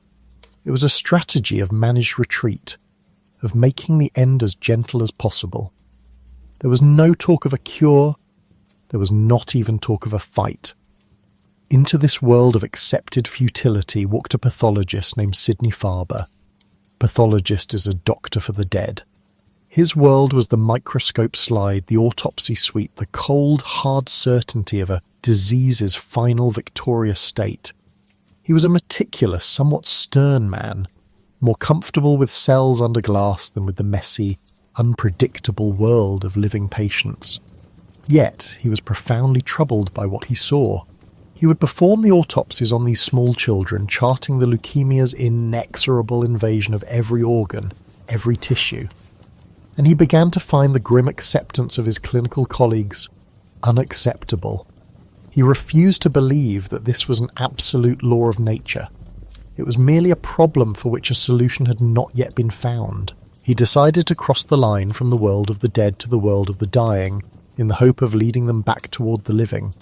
It was a strategy of managed retreat, of making the end as gentle as possible. There was no talk of a cure. There was not even talk of a fight. Into this world of accepted futility walked a pathologist named Sidney Farber. Pathologist is a doctor for the dead. His world was the microscope slide, the autopsy suite, the cold, hard certainty of a disease's final victorious state. He was a meticulous, somewhat stern man, more comfortable with cells under glass than with the messy, unpredictable world of living patients. Yet he was profoundly troubled by what he saw. He would perform the autopsies on these small children, charting the leukemia's inexorable invasion of every organ, every tissue. And he began to find the grim acceptance of his clinical colleagues unacceptable. He refused to believe that this was an absolute law of nature. It was merely a problem for which a solution had not yet been found. He decided to cross the line from the world of the dead to the world of the dying, in the hope of leading them back toward the living.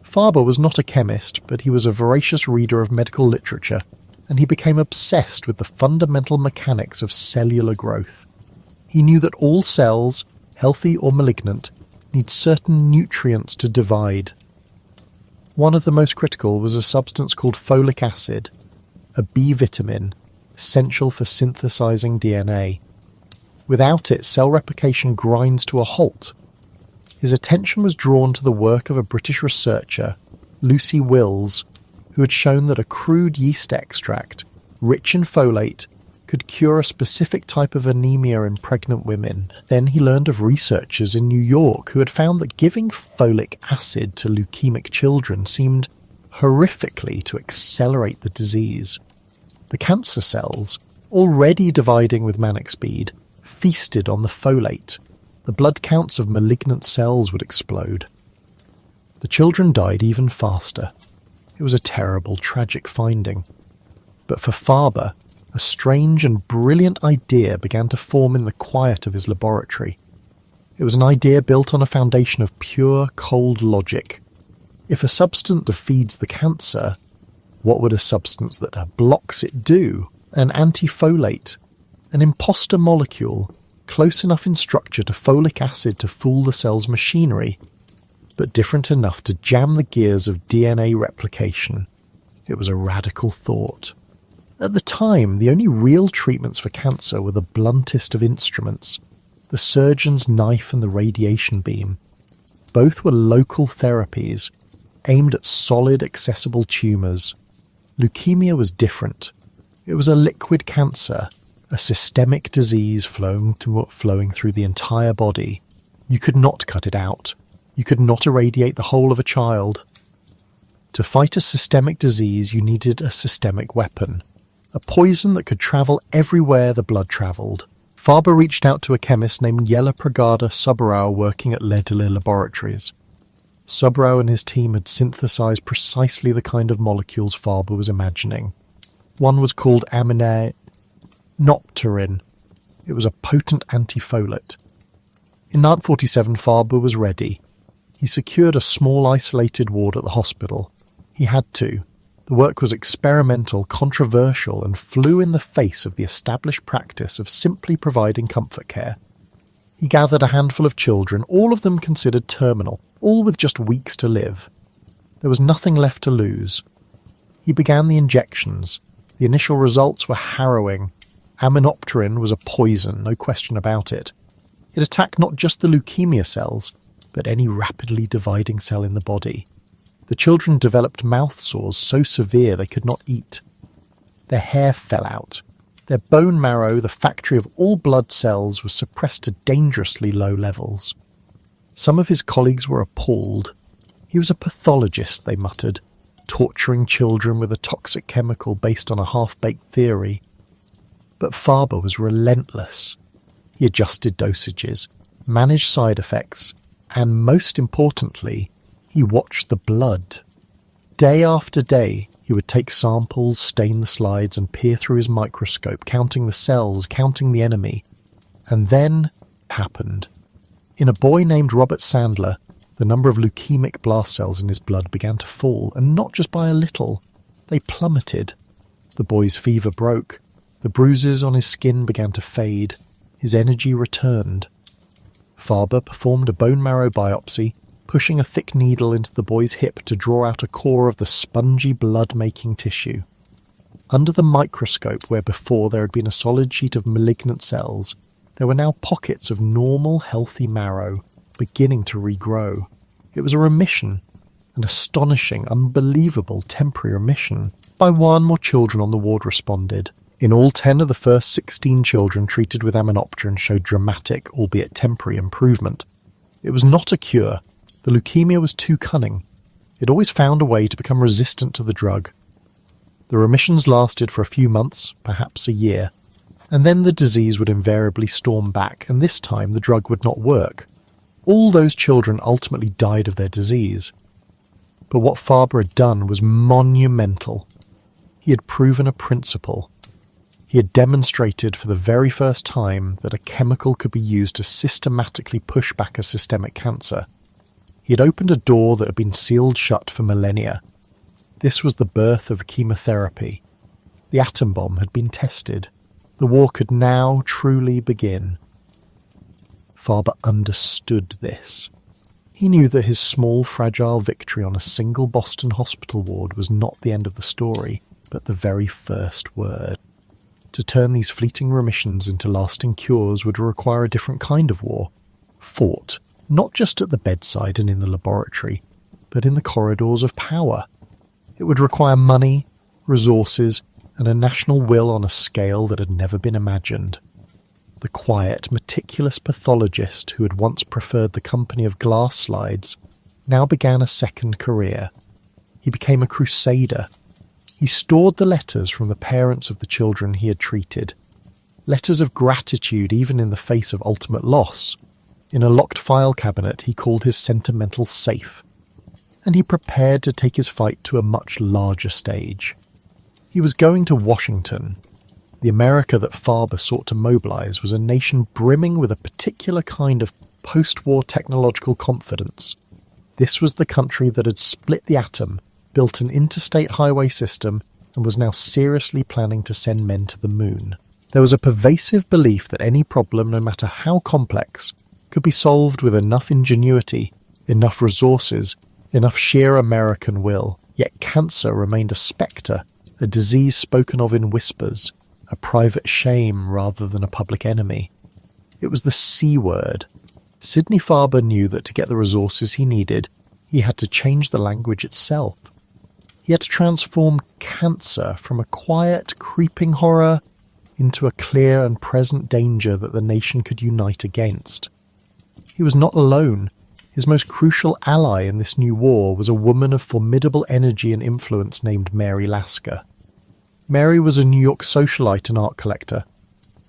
Farber was not a chemist, but he was a voracious reader of medical literature, and he became obsessed with the fundamental mechanics of cellular growth. He knew that all cells, healthy or malignant, need certain nutrients to divide. One of the most critical was a substance called folic acid, a B vitamin, essential for synthesizing DNA. Without it, cell replication grinds to a halt. His attention was drawn to the work of a British researcher, Lucy Wills, who had shown that a crude yeast extract, rich in folate, could cure a specific type of anemia in pregnant women. Then he learned of researchers in New York who had found that giving folic acid to leukemic children seemed horrifically to accelerate the disease. The cancer cells, already dividing with manic speed, feasted on the folate. The blood counts of malignant cells would explode. The children died even faster. It was a terrible, tragic finding. But for Farber, a strange and brilliant idea began to form in the quiet of his laboratory. It was an idea built on a foundation of pure, cold logic. If a substance defeats the cancer, what would a substance that blocks it do? An antifolate, an imposter molecule, close enough in structure to folic acid to fool the cell's machinery, but different enough to jam the gears of DNA replication. It was a radical thought. At the time, the only real treatments for cancer were the bluntest of instruments, the surgeon's knife and the radiation beam. Both were local therapies, aimed at solid, accessible tumours. Leukemia was different. It was a liquid cancer, a systemic disease flowing through the entire body. You could not cut it out. You could not irradiate the whole of a child. To fight a systemic disease, you needed a systemic weapon. A poison that could travel everywhere the blood travelled. Farber reached out to a chemist named Jelle Pragada Subborough working at Ledler Laboratories. Subborough and his team had synthesized precisely the kind of molecules Farber was imagining. One was called aminase Nopterin. It was a potent antifolate. In 1947, Farber was ready. He secured a small isolated ward at the hospital. He had to. The work was experimental, controversial, and flew in the face of the established practice of simply providing comfort care. He gathered a handful of children, all of them considered terminal, all with just weeks to live. There was nothing left to lose. He began the injections. The initial results were harrowing. Aminopterin was a poison, no question about it. It attacked not just the leukemia cells, but any rapidly dividing cell in the body. The children developed mouth sores so severe they could not eat. Their hair fell out. Their bone marrow, the factory of all blood cells, was suppressed to dangerously low levels. Some of his colleagues were appalled. He was a pathologist, they muttered, torturing children with a toxic chemical based on a half-baked theory. But Farber was relentless. He adjusted dosages, managed side effects, and most importantly, he watched the blood. Day after day, he would take samples, stain the slides, and peer through his microscope, counting the cells, counting the enemy. And then it happened. In a boy named Robert Sandler, the number of leukemic blast cells in his blood began to fall, and not just by a little. They plummeted. The boy's fever broke. The bruises on his skin began to fade. His energy returned. Farber performed a bone marrow biopsy, pushing a thick needle into the boy's hip to draw out a core of the spongy blood-making tissue. Under the microscope, where before there had been a solid sheet of malignant cells, there were now pockets of normal, healthy marrow, beginning to regrow. It was a remission, an astonishing, unbelievable temporary remission. By one, more children on the ward responded. In all, 10 of the first 16 children treated with aminopterin showed dramatic, albeit temporary, improvement. It was not a cure. The leukemia was too cunning. It always found a way to become resistant to the drug. The remissions lasted for a few months, perhaps a year, and then the disease would invariably storm back, and this time the drug would not work. All those children ultimately died of their disease. But what Farber had done was monumental. He had proven a principle. He had demonstrated for the very first time that a chemical could be used to systematically push back a systemic cancer. He had opened a door that had been sealed shut for millennia. This was the birth of chemotherapy. The atom bomb had been tested. The war could now truly begin. Farber understood this. He knew that his small, fragile victory on a single Boston hospital ward was not the end of the story, but the very first word. To turn these fleeting remissions into lasting cures would require a different kind of war, fought not just at the bedside and in the laboratory, but in the corridors of power. It would require money, resources, and a national will on a scale that had never been imagined. The quiet, meticulous pathologist who had once preferred the company of glass slides now began a second career. He became a crusader. He stored the letters from the parents of the children he had treated. Letters of gratitude even in the face of ultimate loss. In a locked file cabinet he called his sentimental safe. And he prepared to take his fight to a much larger stage. He was going to Washington. The America that Farber sought to mobilize was a nation brimming with a particular kind of post-war technological confidence. This was the country that had split the atom, built an interstate highway system, and was now seriously planning to send men to the moon. There was a pervasive belief that any problem, no matter how complex, could be solved with enough ingenuity, enough resources, enough sheer American will. Yet cancer remained a spectre, a disease spoken of in whispers, a private shame rather than a public enemy. It was the C word. Sidney Farber knew that to get the resources he needed, he had to change the language itself. He had to transform cancer from a quiet, creeping horror into a clear and present danger that the nation could unite against. He was not alone. His most crucial ally in this new war was a woman of formidable energy and influence named Mary Lasker. Mary was a New York socialite and art collector,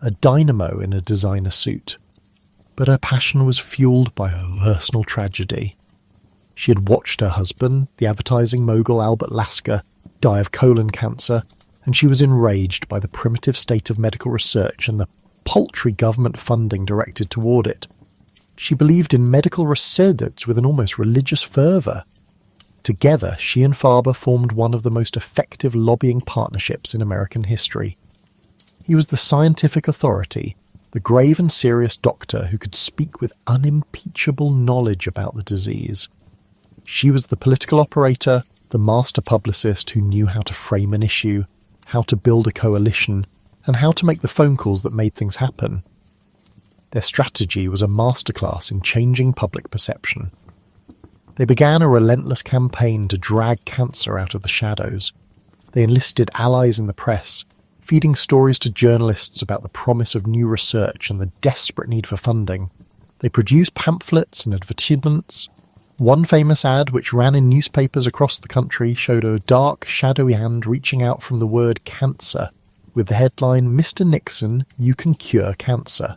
a dynamo in a designer suit. But her passion was fueled by her personal tragedy. She had watched her husband, the advertising mogul Albert Lasker, die of colon cancer, and she was enraged by the primitive state of medical research and the paltry government funding directed toward it. She believed in medical research with an almost religious fervour. Together, she and Farber formed one of the most effective lobbying partnerships in American history. He was the scientific authority, the grave and serious doctor who could speak with unimpeachable knowledge about the disease. She was the political operator, the master publicist who knew how to frame an issue, how to build a coalition, and how to make the phone calls that made things happen. Their strategy was a masterclass in changing public perception. They began a relentless campaign to drag cancer out of the shadows. They enlisted allies in the press, feeding stories to journalists about the promise of new research and the desperate need for funding. They produced pamphlets and advertisements. One famous ad, which ran in newspapers across the country, showed a dark, shadowy hand reaching out from the word cancer, with the headline, "Mr. Nixon, you can cure cancer."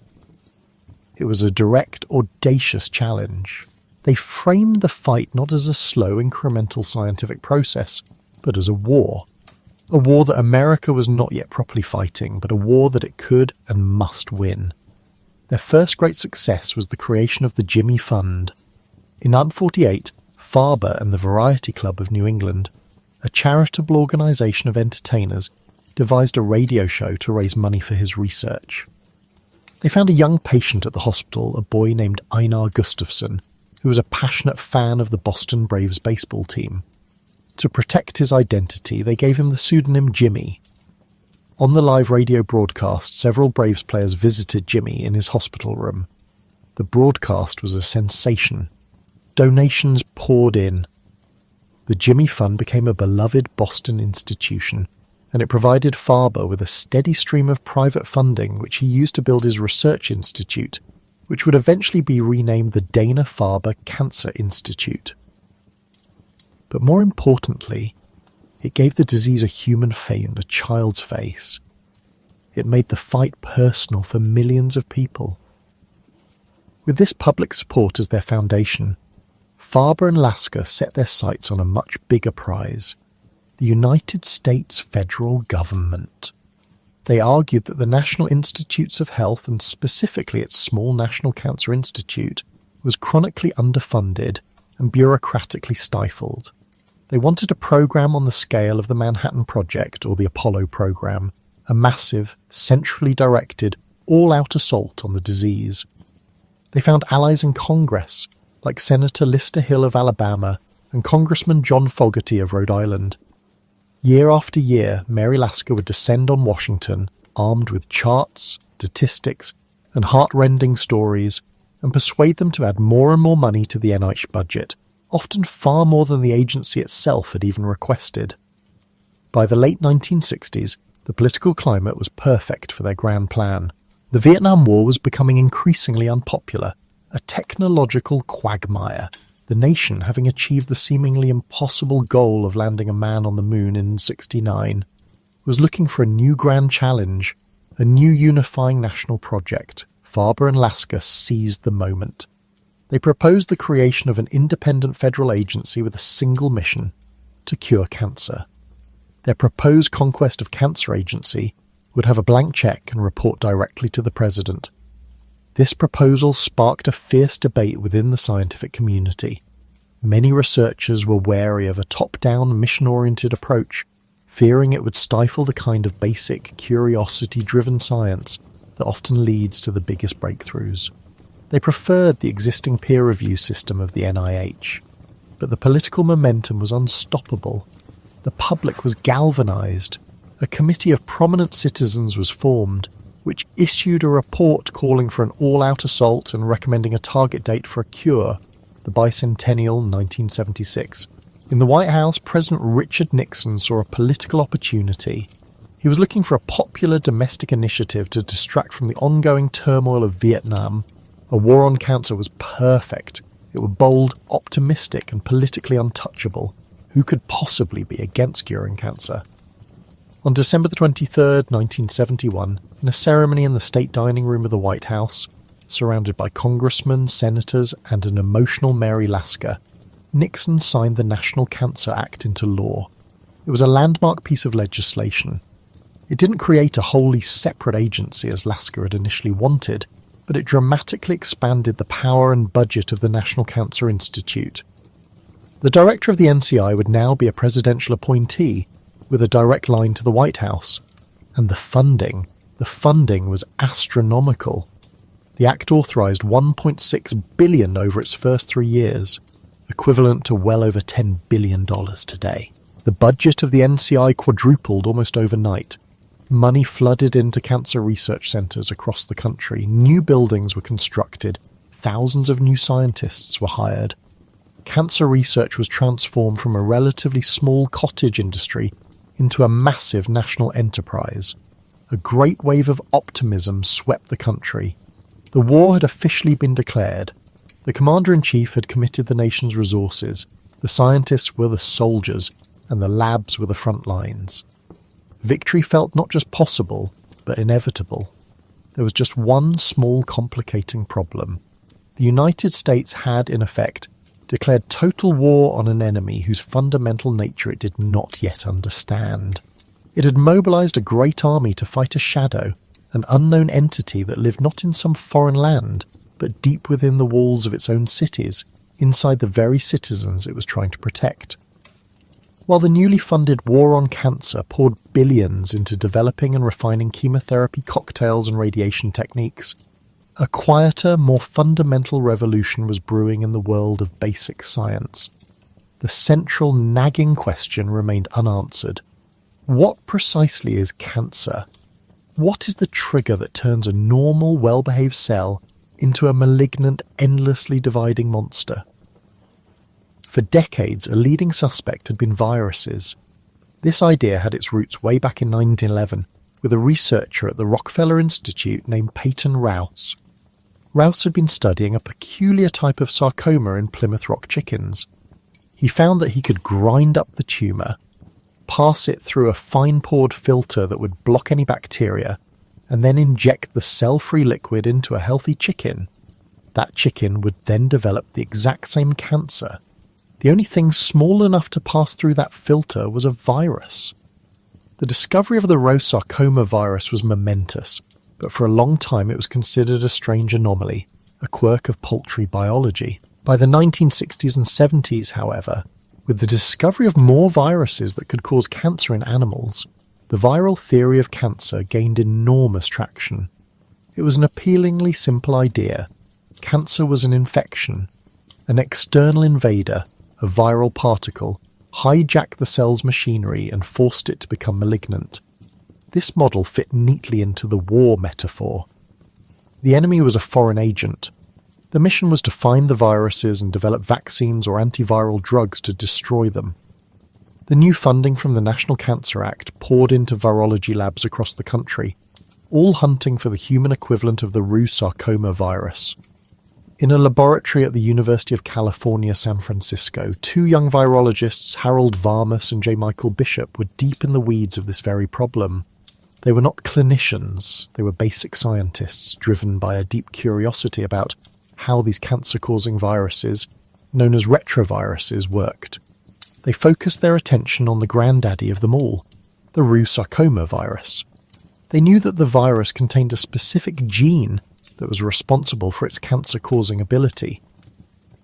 It was a direct, audacious challenge. They framed the fight not as a slow, incremental scientific process, but as a war. A war that America was not yet properly fighting, but a war that it could and must win. Their first great success was the creation of the Jimmy Fund. In 1948, Farber and the Variety Club of New England, a charitable organisation of entertainers, devised a radio show to raise money for his research. They found a young patient at the hospital, a boy named Einar Gustafsson, who was a passionate fan of the Boston Braves baseball team. To protect his identity, they gave him the pseudonym Jimmy. On the live radio broadcast, several Braves players visited Jimmy in his hospital room. The broadcast was a sensation. Donations poured in. The Jimmy Fund became a beloved Boston institution, and it provided Farber with a steady stream of private funding which he used to build his research institute, which would eventually be renamed the Dana-Farber Cancer Institute. But more importantly, it gave the disease a human face and a child's face. It made the fight personal for millions of people. With this public support as their foundation, Farber and Lasker set their sights on a much bigger prize: the United States federal government. They argued that the National Institutes of Health, and specifically its small National Cancer Institute, was chronically underfunded and bureaucratically stifled. They wanted a program on the scale of the Manhattan Project or the Apollo program, a massive, centrally directed, all-out assault on the disease. They found allies in Congress, like Senator Lister Hill of Alabama and Congressman John Fogerty of Rhode Island. Year after year, Mary Lasker would descend on Washington, armed with charts, statistics, and heart-rending stories, and persuade them to add more and more money to the NIH budget, often far more than the agency itself had even requested. By the late 1960s, the political climate was perfect for their grand plan. The Vietnam War was becoming increasingly unpopular, a technological quagmire, the nation having achieved the seemingly impossible goal of landing a man on the moon in '69, was looking for a new grand challenge, a new unifying national project. Farber and Lasker seized the moment. They proposed the creation of an independent federal agency with a single mission: to cure cancer. Their proposed conquest of Cancer Agency would have a blank check and report directly to the president. This proposal sparked a fierce debate within the scientific community. Many researchers were wary of a top-down, mission-oriented approach, fearing it would stifle the kind of basic, curiosity-driven science that often leads to the biggest breakthroughs. They preferred the existing peer review system of the NIH, but the political momentum was unstoppable. The public was galvanized. A committee of prominent citizens was formed, which issued a report calling for an all-out assault and recommending a target date for a cure, the bicentennial 1976. In the White House, President Richard Nixon saw a political opportunity. He was looking for a popular domestic initiative to distract from the ongoing turmoil of Vietnam. A war on cancer was perfect. It was bold, optimistic, and politically untouchable. Who could possibly be against curing cancer? On December 23, 1971, in a ceremony in the state dining room of the White House, surrounded by congressmen, senators, and an emotional Mary Lasker, Nixon signed the National Cancer Act into law. It was a landmark piece of legislation. It didn't create a wholly separate agency as Lasker had initially wanted, but it dramatically expanded the power and budget of the National Cancer Institute. The director of the NCI would now be a presidential appointee with a direct line to the White House. And the funding was astronomical. The Act authorised $1.6 billion over its first 3 years, equivalent to well over $10 billion today. The budget of the NCI quadrupled almost overnight. Money flooded into cancer research centres across the country. New buildings were constructed. Thousands of new scientists were hired. Cancer research was transformed from a relatively small cottage industry into a massive national enterprise. A great wave of optimism swept the country. The war had officially been declared. The Commander-in-Chief had committed the nation's resources. The scientists were the soldiers, and the labs were the front lines. Victory felt not just possible, but inevitable. There was just one small complicating problem. The United States had, in effect, declared total war on an enemy whose fundamental nature it did not yet understand. It had mobilized a great army to fight a shadow, an unknown entity that lived not in some foreign land, but deep within the walls of its own cities, inside the very citizens it was trying to protect. While the newly funded war on cancer poured billions into developing and refining chemotherapy cocktails and radiation techniques, a quieter, more fundamental revolution was brewing in the world of basic science. The central nagging question remained unanswered. What precisely is cancer? What is the trigger that turns a normal, well-behaved cell into a malignant, endlessly dividing monster? For decades, a leading suspect had been viruses. This idea had its roots way back in 1911 with a researcher at the Rockefeller Institute named Peyton Rouse. Rouse had been studying a peculiar type of sarcoma in Plymouth Rock chickens. He found that he could grind up the tumour, pass it through a fine-pored filter that would block any bacteria, and then inject the cell-free liquid into a healthy chicken. That chicken would then develop the exact same cancer. The only thing small enough to pass through that filter was a virus. The discovery of the Rouse sarcoma virus was momentous, but for a long time it was considered a strange anomaly, a quirk of poultry biology. By the 1960s and 70s, however, with the discovery of more viruses that could cause cancer in animals, the viral theory of cancer gained enormous traction. It was an appealingly simple idea. Cancer was an infection. An external invader, a viral particle, hijacked the cell's machinery and forced it to become malignant. This model fit neatly into the war metaphor. The enemy was a foreign agent. The mission was to find the viruses and develop vaccines or antiviral drugs to destroy them. The new funding from the National Cancer Act poured into virology labs across the country, all hunting for the human equivalent of the Rouse sarcoma virus. In a laboratory at the University of California, San Francisco, two young virologists, Harold Varmus and J. Michael Bishop, were deep in the weeds of this very problem. They were not clinicians, they were basic scientists driven by a deep curiosity about how these cancer-causing viruses, known as retroviruses, worked. They focused their attention on the granddaddy of them all, the Roux sarcoma virus. They knew that the virus contained a specific gene that was responsible for its cancer-causing ability.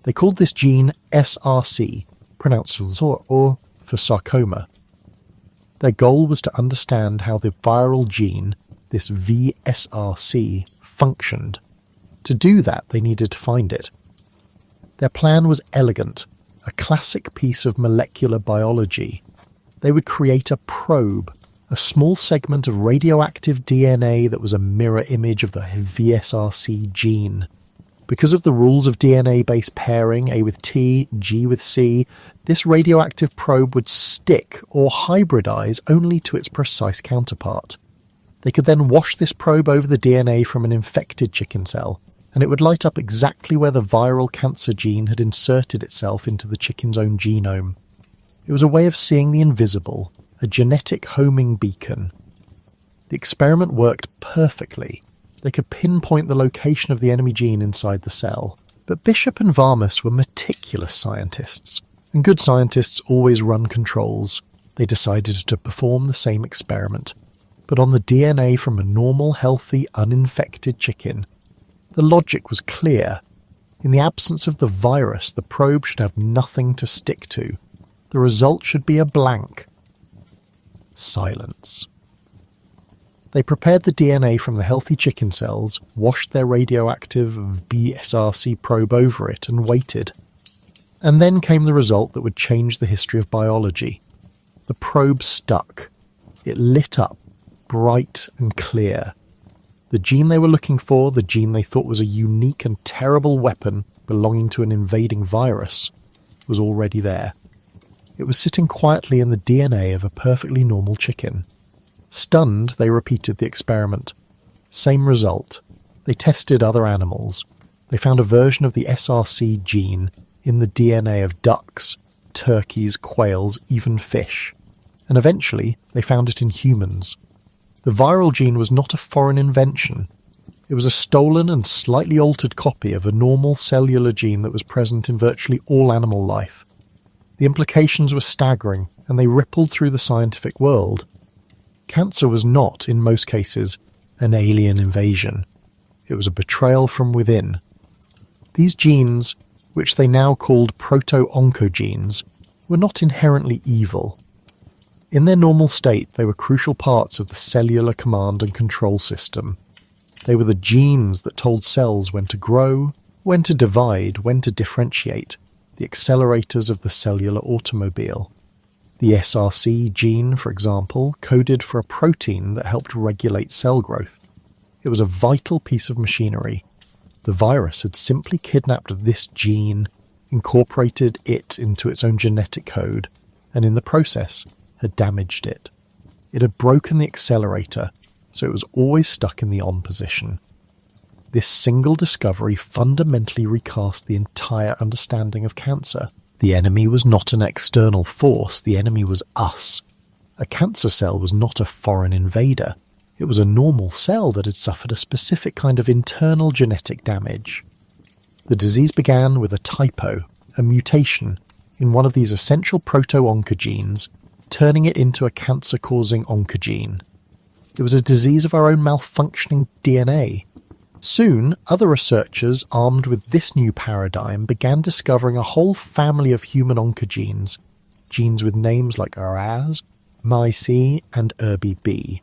They called this gene SRC, pronounced for sarcoma. Their goal was to understand how the viral gene, this VSRC, functioned. To do that, they needed to find it. Their plan was elegant, a classic piece of molecular biology. They would create a probe, a small segment of radioactive DNA that was a mirror image of the VSRC gene. Because of the rules of DNA-based pairing, A with T, G with C, this radioactive probe would stick or hybridize only to its precise counterpart. They could then wash this probe over the DNA from an infected chicken cell, and it would light up exactly where the viral cancer gene had inserted itself into the chicken's own genome. It was a way of seeing the invisible, a genetic homing beacon. The experiment worked perfectly. They could pinpoint the location of the enemy gene inside the cell. But Bishop and Varmus were meticulous scientists, and good scientists always run controls. They decided to perform the same experiment. but on the DNA from a normal, healthy, uninfected chicken. The logic was clear. In the absence of the virus, the probe should have nothing to stick to. The result should be a blank. Silence. They prepared the DNA from the healthy chicken cells, washed their radioactive VSRC probe over it, and waited. And then came the result that would change the history of biology. The probe stuck. It lit up, bright and clear. The gene they were looking for, the gene they thought was a unique and terrible weapon belonging to an invading virus, was already there. It was sitting quietly in the DNA of a perfectly normal chicken. Stunned, they repeated the experiment. Same result. They tested other animals. They found a version of the SRC gene in the DNA of ducks, turkeys, quails, even fish. And eventually, they found it in humans. The viral gene was not a foreign invention. It was a stolen and slightly altered copy of a normal cellular gene that was present in virtually all animal life. The implications were staggering, and they rippled through the scientific world. Cancer was not, in most cases, an alien invasion. It was a betrayal from within. These genes, which they now called proto-oncogenes, were not inherently evil. In their normal state, they were crucial parts of the cellular command and control system. They were the genes that told cells when to grow, when to divide, when to differentiate, the accelerators of the cellular automobile. The SRC gene, for example, coded for a protein that helped regulate cell growth. It was a vital piece of machinery. The virus had simply kidnapped this gene, incorporated it into its own genetic code, and in the process, had damaged it. It had broken the accelerator, so it was always stuck in the on position. This single discovery fundamentally recast the entire understanding of cancer. The enemy was not an external force, the enemy was us. A cancer cell was not a foreign invader. It was a normal cell that had suffered a specific kind of internal genetic damage. The disease began with a typo, a mutation, in one of these essential proto-oncogenes, turning it into a cancer-causing oncogene. It was a disease of our own malfunctioning DNA. Soon, other researchers armed with this new paradigm began discovering a whole family of human oncogenes, genes with names like RAS, MyC, and ERBB.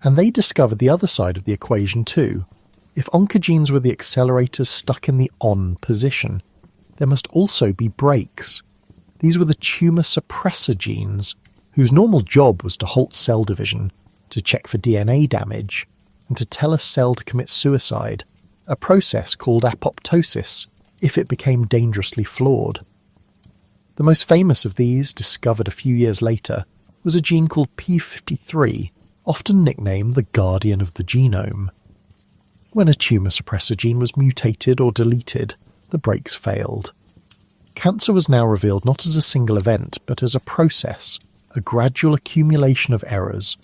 And they discovered the other side of the equation too. If oncogenes were the accelerators stuck in the on position, there must also be brakes. These were the tumour suppressor genes, whose normal job was to halt cell division, to check for DNA damage, and to tell a cell to commit suicide, a process called apoptosis, if it became dangerously flawed. The most famous of these, discovered a few years later, was a gene called P53, often nicknamed the guardian of the genome. When a tumour suppressor gene was mutated or deleted, the brakes failed. Cancer was now revealed not as a single event, but as a process, a gradual accumulation of errors.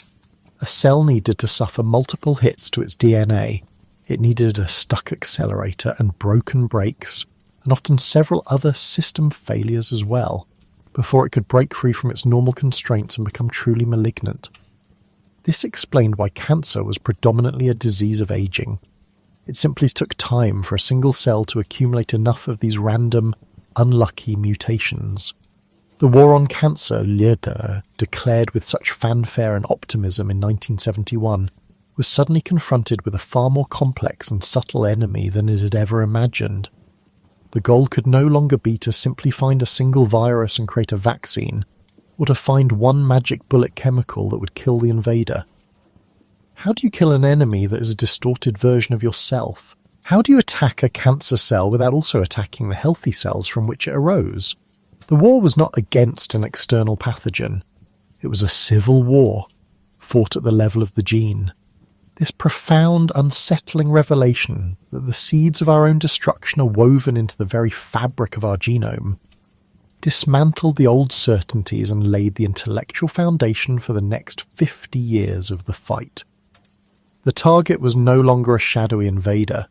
A cell needed to suffer multiple hits to its DNA. It needed a stuck accelerator and broken brakes, and often several other system failures as well, before it could break free from its normal constraints and become truly malignant. This explained why cancer was predominantly a disease of aging. It simply took time for a single cell to accumulate enough of these random, unlucky mutations. The war on cancer, LIDA, declared with such fanfare and optimism in 1971, was suddenly confronted with a far more complex and subtle enemy than it had ever imagined. The goal could no longer be to simply find a single virus and create a vaccine, or to find one magic bullet chemical that would kill the invader. How do you kill an enemy that is a distorted version of yourself? How do you attack a cancer cell without also attacking the healthy cells from which it arose? The war was not against an external pathogen. It was a civil war, fought at the level of the gene. This profound, unsettling revelation that the seeds of our own destruction are woven into the very fabric of our genome dismantled the old certainties and laid the intellectual foundation for the next 50 years of the fight. The target was no longer a shadowy invader.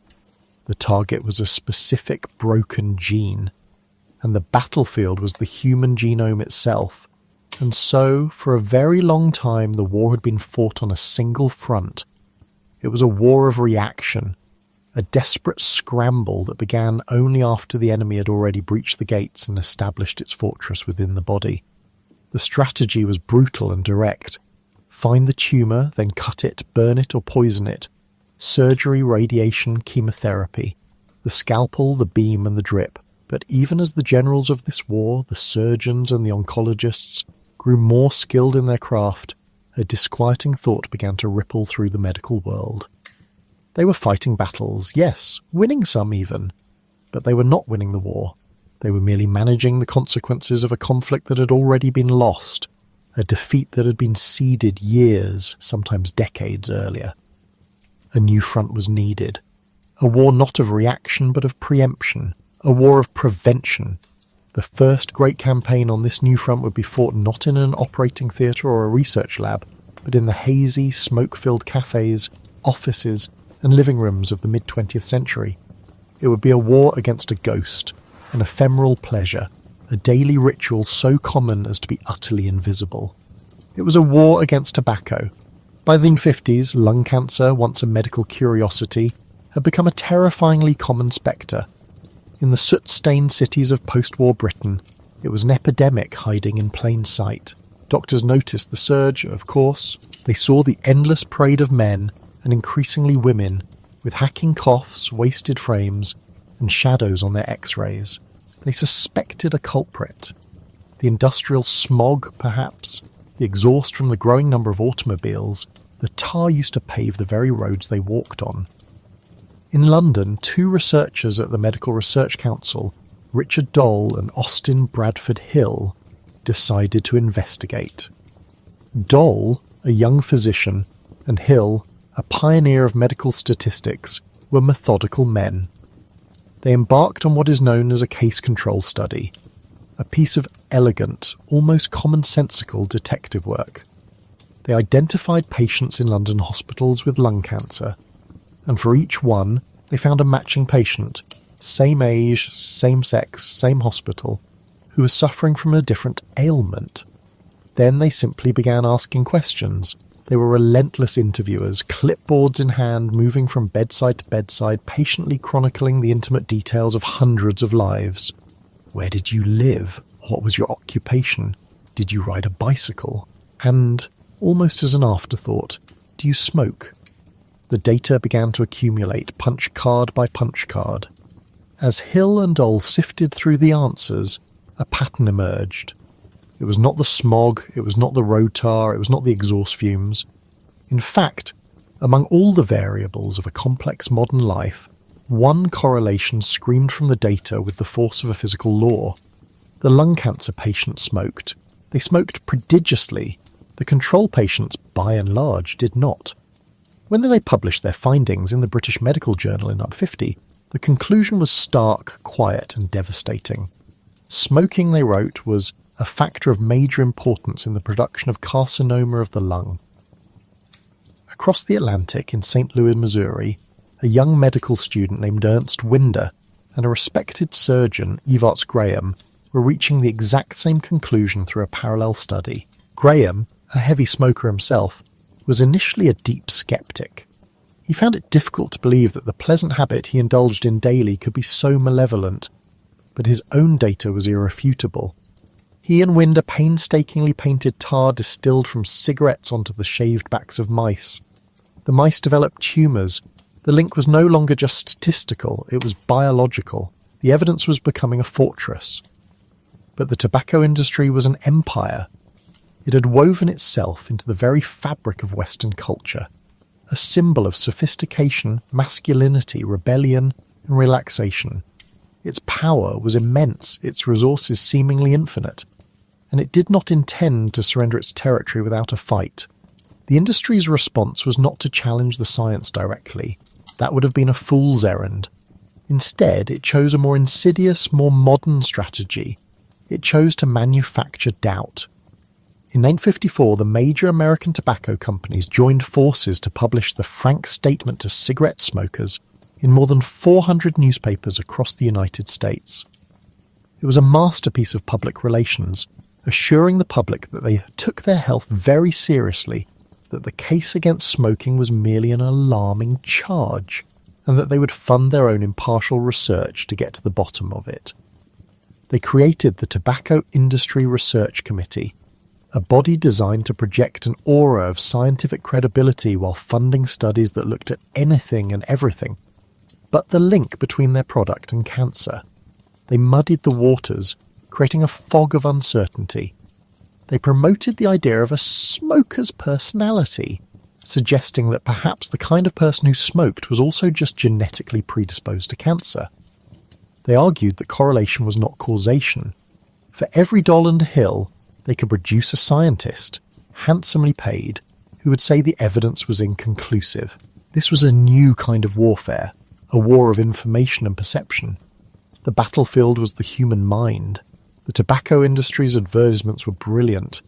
The target was a specific broken gene, and the battlefield was the human genome itself, And so, for a very long time, the war had been fought on a single front. It was a war of reaction, a desperate scramble that began only after the enemy had already breached the gates and established its fortress within the body. The strategy was brutal and direct. Find the tumour, then cut it, burn it or poison it. Surgery, radiation, chemotherapy. The scalpel, the beam and the drip. But even as the generals of this war, the surgeons and the oncologists, grew more skilled in their craft, a disquieting thought began to ripple through the medical world. They were fighting battles, yes, winning some even, but they were not winning the war. They were merely managing the consequences of a conflict that had already been lost, a defeat that had been seeded years, sometimes decades earlier. A new front was needed, a war not of reaction but of preemption, a war of prevention. The first great campaign on this new front would be fought not in an operating theatre or a research lab, but in the hazy, smoke-filled cafes, offices, and living rooms of the mid-20th century. It would be a war against a ghost, an ephemeral pleasure, a daily ritual so common as to be utterly invisible. It was a war against tobacco. By the 1950s, lung cancer, once a medical curiosity, had become a terrifyingly common spectre. In the soot-stained cities of post-war Britain, it was an epidemic hiding in plain sight. Doctors noticed the surge, of course. They saw the endless parade of men, and increasingly women, with hacking coughs, wasted frames, and shadows on their x-rays. They suspected a culprit. The industrial smog, perhaps, the exhaust from the growing number of automobiles, the tar used to pave the very roads they walked on. In London, two researchers at the Medical Research Council, Richard Dole and Austin Bradford Hill, decided to investigate. Dole, a young physician, and Hill, a pioneer of medical statistics, were methodical men. They embarked on what is known as a case control study, a piece of elegant, almost commonsensical detective work. They identified patients in London hospitals with lung cancer, and for each one they found a matching patient, same age, same sex, same hospital, who was suffering from a different ailment. Then they simply began asking questions. They were relentless interviewers, clipboards in hand, moving from bedside to bedside, patiently chronicling the intimate details of hundreds of lives. Where did you live? What was your occupation? Did you ride a bicycle? And, almost as an afterthought, do you smoke? The data began to accumulate, punch card by punch card. As Hill and Dole sifted through the answers, a pattern emerged. It was not the smog, it was not the road tar, it was not the exhaust fumes. In fact, among all the variables of a complex modern life, one correlation screamed from the data with the force of a physical law. The lung cancer patients smoked. They smoked prodigiously. The control patients, by and large, did not. When they published their findings in the British Medical Journal in 1950, the conclusion was stark, quiet and devastating. Smoking, they wrote, was a factor of major importance in the production of carcinoma of the lung. Across the Atlantic in St. Louis, Missouri, a young medical student named Ernst Winder and a respected surgeon, Evarts Graham, were reaching the exact same conclusion through a parallel study. Graham, a heavy smoker himself, was initially a deep skeptic. He found it difficult to believe that the pleasant habit he indulged in daily could be so malevolent, but his own data was irrefutable. He and Winder painstakingly painted tar distilled from cigarettes onto the shaved backs of mice. The mice developed tumours. The link was no longer just statistical, it was biological. The evidence was becoming a fortress. But the tobacco industry was an empire. It had woven itself into the very fabric of Western culture, a symbol of sophistication, masculinity, rebellion, and relaxation. Its power was immense, its resources seemingly infinite, and it did not intend to surrender its territory without a fight. The industry's response was not to challenge the science directly. That would have been a fool's errand. Instead, it chose a more insidious, more modern strategy. It chose to manufacture doubt. In 1954, the major American tobacco companies joined forces to publish the frank statement to cigarette smokers in more than 400 newspapers across the United States. It was a masterpiece of public relations, assuring the public that they took their health very seriously, that the case against smoking was merely an alarming charge, and that they would fund their own impartial research to get to the bottom of it. They created the Tobacco Industry Research Committee, a body designed to project an aura of scientific credibility while funding studies that looked at anything and everything, but the link between their product and cancer. They muddied the waters, creating a fog of uncertainty. They promoted the idea of a smoker's personality, suggesting that perhaps the kind of person who smoked was also just genetically predisposed to cancer. They argued that correlation was not causation. For every Doll & Hill, they could produce a scientist, handsomely paid, who would say the evidence was inconclusive. This was a new kind of warfare, a war of information and perception. The battlefield was the human mind. The tobacco industry's advertisements were brilliant.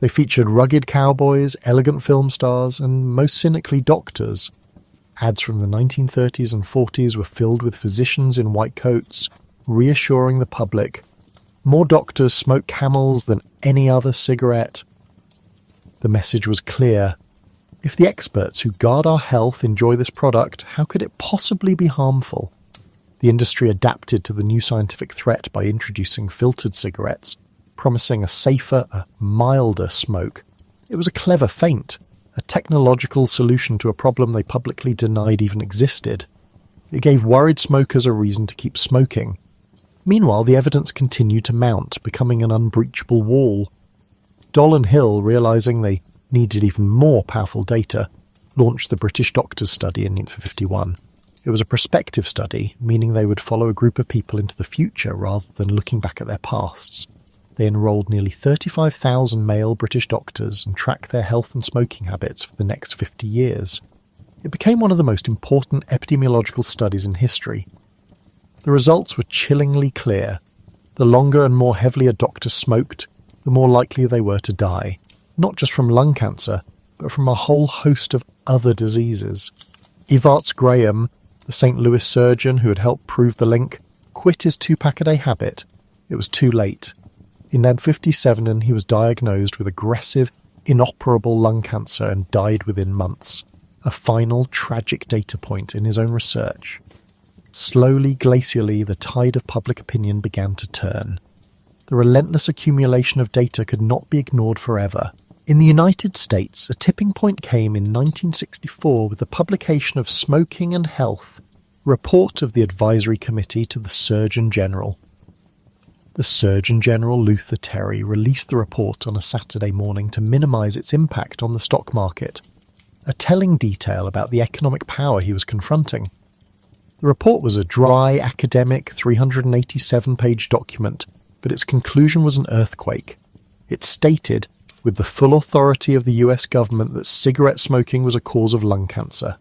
They featured rugged cowboys, elegant film stars, and most cynically doctors. Ads from the 1930s and 40s were filled with physicians in white coats, reassuring the public. More doctors smoke Camels than any other cigarette. The message was clear. If the experts who guard our health enjoy this product, how could it possibly be harmful? The industry adapted to the new scientific threat by introducing filtered cigarettes, promising a safer, a milder smoke. It was a clever feint, a technological solution to a problem they publicly denied even existed. It gave worried smokers a reason to keep smoking. Meanwhile, the evidence continued to mount, becoming an unbreachable wall. Doll & Hill, realising they needed even more powerful data, launched the British Doctors Study in 1951. It was a prospective study, meaning they would follow a group of people into the future rather than looking back at their pasts. They enrolled nearly 35,000 male British doctors and tracked their health and smoking habits for the next 50 years. It became one of the most important epidemiological studies in history. The results were chillingly clear. The longer and more heavily a doctor smoked, the more likely they were to die, not just from lung cancer, but from a whole host of other diseases. Evarts Graham, the St. Louis surgeon who had helped prove the link, quit his 2-pack-a-day habit. It was too late. In 1957, he was diagnosed with aggressive, inoperable lung cancer and died within months, a final tragic data point in his own research. Slowly, glacially, the tide of public opinion began to turn. The relentless accumulation of data could not be ignored forever. In the United States, a tipping point came in 1964 with the publication of Smoking and Health, report of the Advisory Committee to the Surgeon General. The Surgeon General Luther Terry released the report on a Saturday morning to minimise its impact on the stock market, a telling detail about the economic power he was confronting. The report was a dry, academic, 387-page document, but its conclusion was an earthquake. It stated, with the full authority of the US government, that cigarette smoking was a cause of lung cancer.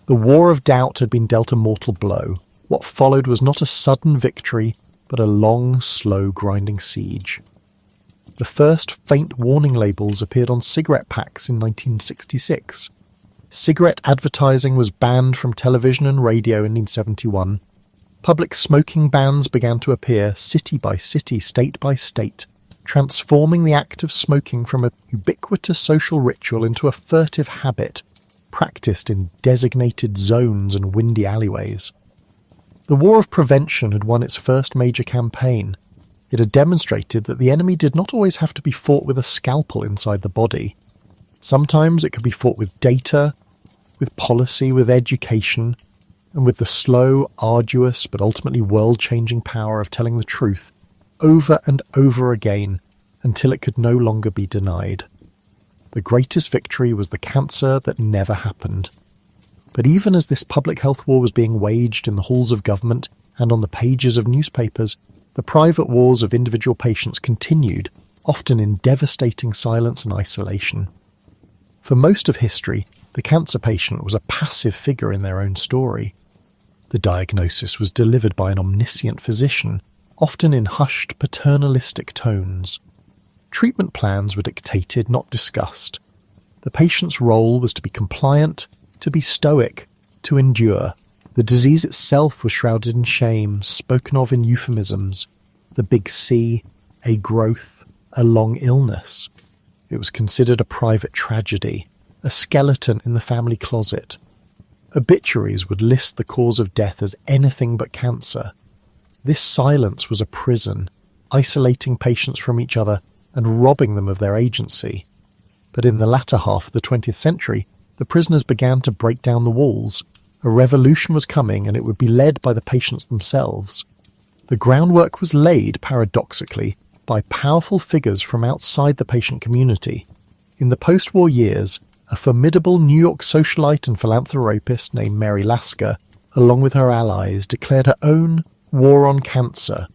The war of doubt had been dealt a mortal blow. What followed was not a sudden victory, but a long, slow, grinding siege. The first faint warning labels appeared on cigarette packs in 1966. Cigarette advertising was banned from television and radio in 1971. Public smoking bans began to appear city by city, state by state, transforming the act of smoking from a ubiquitous social ritual into a furtive habit, practiced in designated zones and windy alleyways. The war of prevention had won its first major campaign. It had demonstrated that the enemy did not always have to be fought with a scalpel inside the body. Sometimes it could be fought with data, with policy, with education, and with the slow, arduous, but ultimately world-changing power of telling the truth over and over again until it could no longer be denied. The greatest victory was the cancer that never happened. But even as this public health war was being waged in the halls of government and on the pages of newspapers, the private wars of individual patients continued, often in devastating silence and isolation. For most of history, the cancer patient was a passive figure in their own story. The diagnosis was delivered by an omniscient physician, often in hushed, paternalistic tones. Treatment plans were dictated, not discussed. The patient's role was to be compliant, to be stoic, to endure. The disease itself was shrouded in shame, spoken of in euphemisms. The big C, a growth, a long illness. It was considered a private tragedy, a skeleton in the family closet. Obituaries would list the cause of death as anything but cancer. This silence was a prison, isolating patients from each other and robbing them of their agency. But in the latter half of the 20th century, the prisoners began to break down the walls. A revolution was coming, and it would be led by the patients themselves. The groundwork was laid, paradoxically, by powerful figures from outside the patient community. In the post-war years, a formidable New York socialite and philanthropist named Mary Lasker, along with her allies, declared her own war on cancer.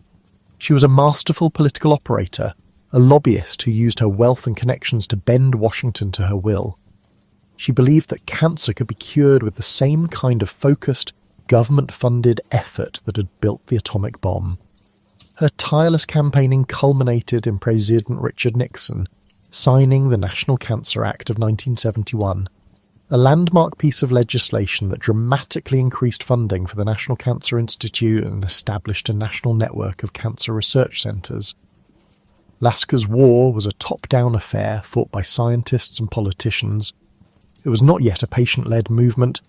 She was a masterful political operator, a lobbyist who used her wealth and connections to bend Washington to her will. She believed that cancer could be cured with the same kind of focused, government-funded effort that had built the atomic bomb. Her tireless campaigning culminated in President Richard Nixon signing the National Cancer Act of 1971, a landmark piece of legislation that dramatically increased funding for the National Cancer Institute and established a national network of cancer research centres. Lasker's war was a top-down affair fought by scientists and politicians. It was not yet a patient-led movement,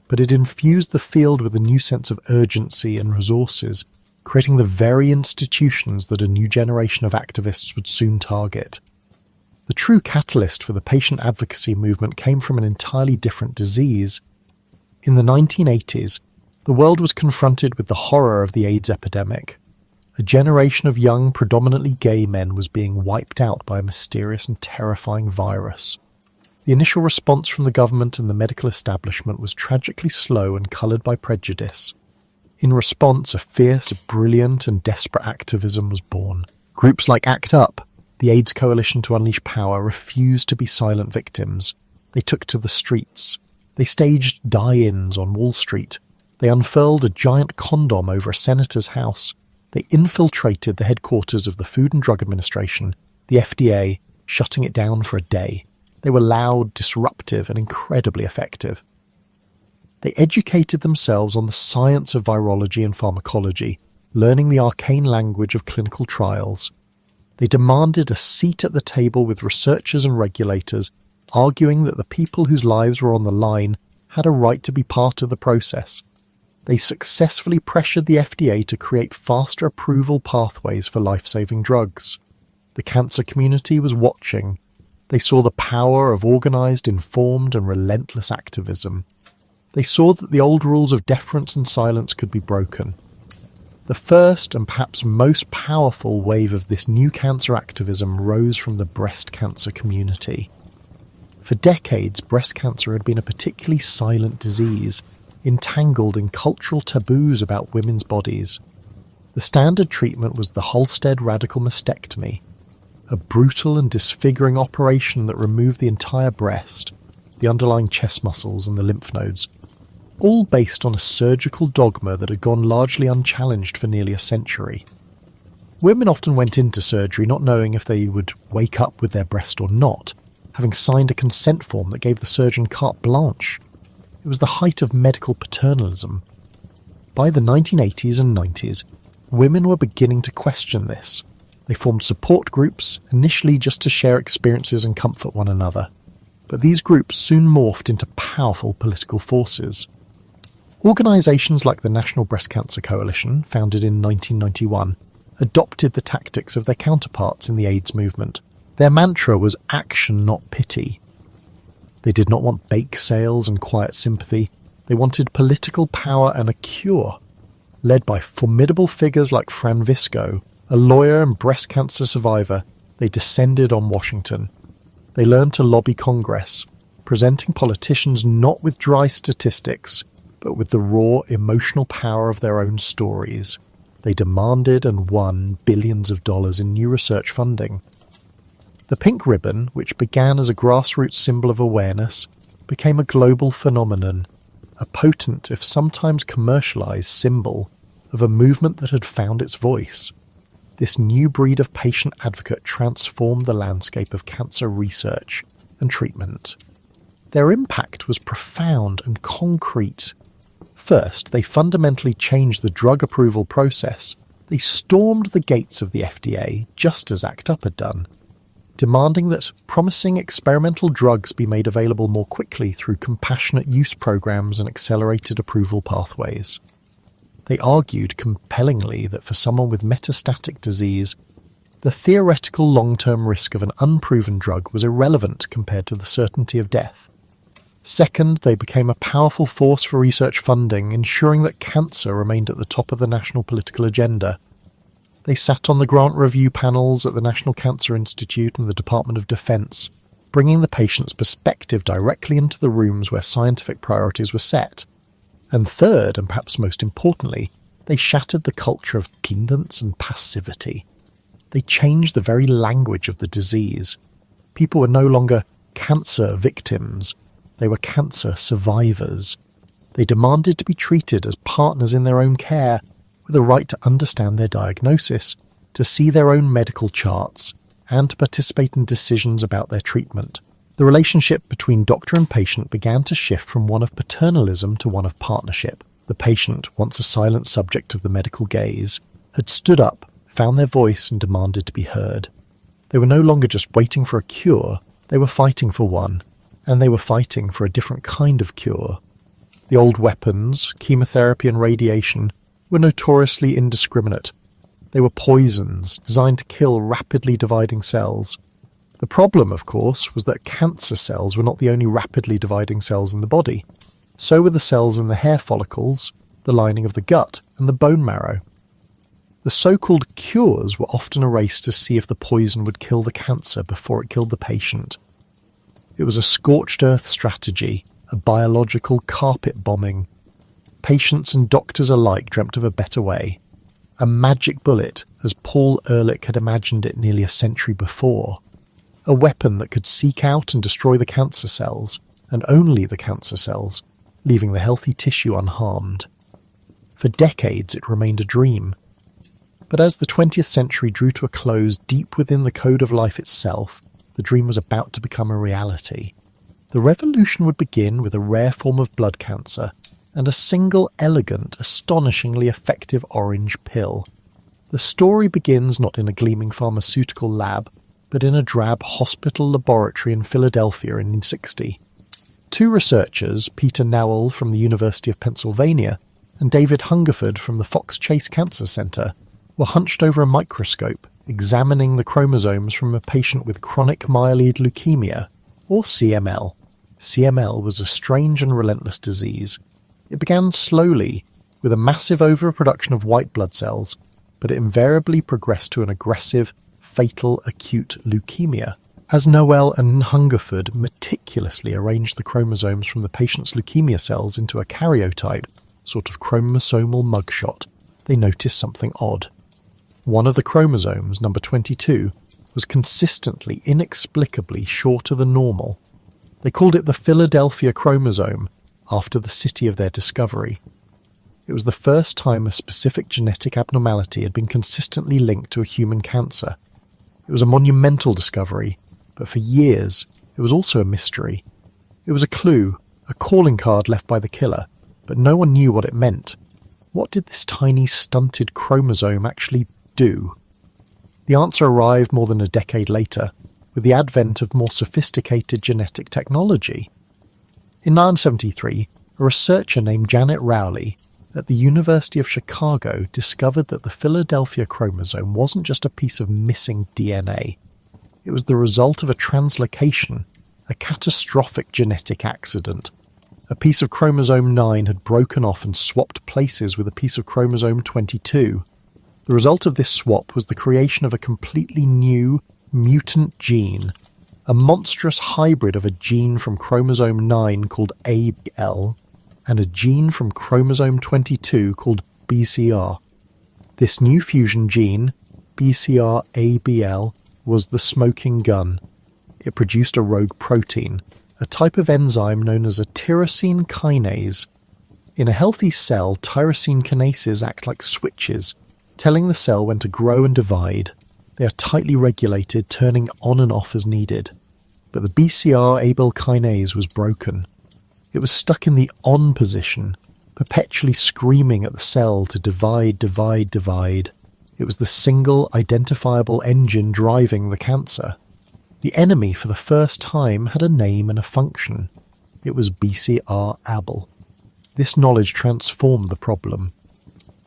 but it infused the field with a new sense of urgency and resources, creating the very institutions that a new generation of activists would soon target. The true catalyst for the patient advocacy movement came from an entirely different disease. In the 1980s, the world was confronted with the horror of the AIDS epidemic. A generation of young, predominantly gay men was being wiped out by a mysterious and terrifying virus. The initial response from the government and the medical establishment was tragically slow and coloured by prejudice. In response, a fierce, brilliant and desperate activism was born. Groups like ACT UP, the AIDS Coalition to Unleash Power, refused to be silent victims. They took to the streets. They staged die-ins on Wall Street. They unfurled a giant condom over a senator's house. They infiltrated the headquarters of the Food and Drug Administration, the FDA, shutting it down for a day. They were loud, disruptive, and incredibly effective. They educated themselves on the science of virology and pharmacology, learning the arcane language of clinical trials. They demanded a seat at the table with researchers and regulators, arguing that the people whose lives were on the line had a right to be part of the process. They successfully pressured the FDA to create faster approval pathways for life-saving drugs. The cancer community was watching. They saw the power of organised, informed and relentless activism. They saw that the old rules of deference and silence could be broken. The first and perhaps most powerful wave of this new cancer activism rose from the breast cancer community. For decades, breast cancer had been a particularly silent disease, entangled in cultural taboos about women's bodies. The standard treatment was the Halsted radical mastectomy, a brutal and disfiguring operation that removed the entire breast, the underlying chest muscles and the lymph nodes, all based on a surgical dogma that had gone largely unchallenged for nearly a century. Women often went into surgery not knowing if they would wake up with their breast or not, having signed a consent form that gave the surgeon carte blanche. It was the height of medical paternalism. By the 1980s and 90s, women were beginning to question this. They formed support groups, initially just to share experiences and comfort one another. But these groups soon morphed into powerful political forces. Organisations like the National Breast Cancer Coalition, founded in 1991, adopted the tactics of their counterparts in the AIDS movement. Their mantra was action, not pity. They did not want bake sales and quiet sympathy. They wanted political power and a cure. Led by formidable figures like Fran Visco, a lawyer and breast cancer survivor, they descended on Washington. They learned to lobby Congress, presenting politicians not with dry statistics, but with the raw emotional power of their own stories. They demanded and won billions of dollars in new research funding. The pink ribbon, which began as a grassroots symbol of awareness, became a global phenomenon, a potent, if sometimes commercialized, symbol of a movement that had found its voice. This new breed of patient advocate transformed the landscape of cancer research and treatment. Their impact was profound and concrete. First, they fundamentally changed the drug approval process. They stormed the gates of the FDA, just as ACT UP had done. demanding that promising experimental drugs be made available more quickly through compassionate use programs and accelerated approval pathways. They argued compellingly that for someone with metastatic disease, the theoretical long-term risk of an unproven drug was irrelevant compared to the certainty of death. Second, they became a powerful force for research funding, ensuring that cancer remained at the top of the national political agenda. They sat on the grant review panels at the National Cancer Institute and the Department of Defense, bringing the patient's perspective directly into the rooms where scientific priorities were set. And third, and perhaps most importantly, they shattered the culture of dependence and passivity. They changed the very language of the disease. People were no longer cancer victims. They were cancer survivors. They demanded to be treated as partners in their own care, with a right to understand their diagnosis, to see their own medical charts, and to participate in decisions about their treatment. The relationship between doctor and patient began to shift from one of paternalism to one of partnership. The patient, once a silent subject of the medical gaze, had stood up, found their voice, and demanded to be heard. They were no longer just waiting for a cure, they were fighting for one, and they were fighting for a different kind of cure. The old weapons, chemotherapy and radiation, were notoriously indiscriminate. They were poisons designed to kill rapidly dividing cells. The problem, of course, was that cancer cells were not the only rapidly dividing cells in the body. So were the cells in the hair follicles, the lining of the gut, and the bone marrow. The so-called cures were often a race to see if the poison would kill the cancer before it killed the patient. It was a scorched earth strategy, a biological carpet bombing. Patients and doctors alike dreamt of a better way. A magic bullet, as Paul Ehrlich had imagined it nearly a century before. A weapon that could seek out and destroy the cancer cells, and only the cancer cells, leaving the healthy tissue unharmed. For decades it remained a dream. But as the 20th century drew to a close deep within the code of life itself, the dream was about to become a reality. The revolution would begin with a rare form of blood cancer and a single elegant, astonishingly effective orange pill. The story begins not in a gleaming pharmaceutical lab, but in a drab hospital laboratory in Philadelphia in 1960. Two researchers, Peter Nowell from the University of Pennsylvania and David Hungerford from the Fox Chase Cancer Center, were hunched over a microscope, examining the chromosomes from a patient with chronic myeloid leukemia, or CML. CML was a strange and relentless disease. It began slowly, with a massive overproduction of white blood cells, but it invariably progressed to an aggressive, fatal acute leukemia. As Nowell and Hungerford meticulously arranged the chromosomes from the patient's leukemia cells into a karyotype, sort of chromosomal mugshot, they noticed something odd. One of the chromosomes, number 22, was consistently, inexplicably shorter than normal. They called it the Philadelphia chromosome, after the city of their discovery. It was the first time a specific genetic abnormality had been consistently linked to a human cancer. It was a monumental discovery, but for years it was also a mystery. It was a clue, a calling card left by the killer, but no one knew what it meant. What did this tiny stunted chromosome actually do? The answer arrived more than a decade later, with the advent of more sophisticated genetic technology. In 1973, a researcher named Janet Rowley at the University of Chicago discovered that the Philadelphia chromosome wasn't just a piece of missing DNA. It was the result of a translocation, a catastrophic genetic accident. A piece of chromosome 9 had broken off and swapped places with a piece of chromosome 22. The result of this swap was the creation of a completely new, mutant gene, a monstrous hybrid of a gene from chromosome 9 called ABL and a gene from chromosome 22 called BCR. This new fusion gene, BCR-ABL, was the smoking gun. It produced a rogue protein, a type of enzyme known as a tyrosine kinase. In a healthy cell, tyrosine kinases act like switches, telling the cell when to grow and divide. They are tightly regulated, turning on and off as needed. But the BCR-ABL kinase was broken. It was stuck in the on position, perpetually screaming at the cell to divide, divide, divide. It was the single identifiable engine driving the cancer. The enemy, for the first time, had a name and a function. It was BCR-ABL. This knowledge transformed the problem.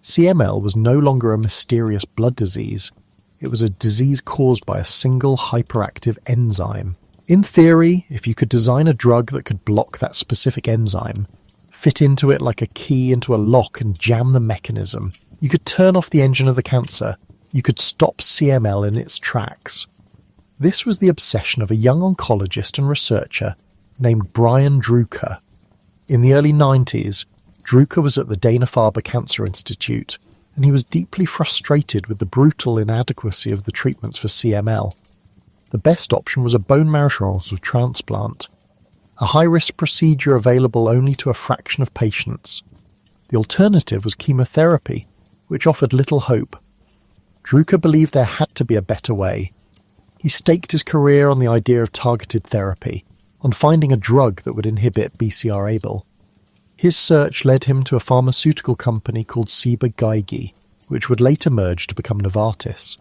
CML was no longer a mysterious blood disease. It was a disease caused by a single hyperactive enzyme. In theory, if you could design a drug that could block that specific enzyme, fit into it like a key into a lock and jam the mechanism, you could turn off the engine of the cancer. You could stop CML in its tracks. This was the obsession of a young oncologist and researcher named Brian Druker. In the early 90s, Druker was at the Dana-Farber Cancer Institute, and he was deeply frustrated with the brutal inadequacy of the treatments for CML. The best option was a bone marrow transplant, a high-risk procedure available only to a fraction of patients. The alternative was chemotherapy, which offered little hope. Druker believed there had to be a better way. He staked his career on the idea of targeted therapy, on finding a drug that would inhibit BCR-ABL. His search led him to a pharmaceutical company called Ciba Geigy, which would later merge to become Novartis.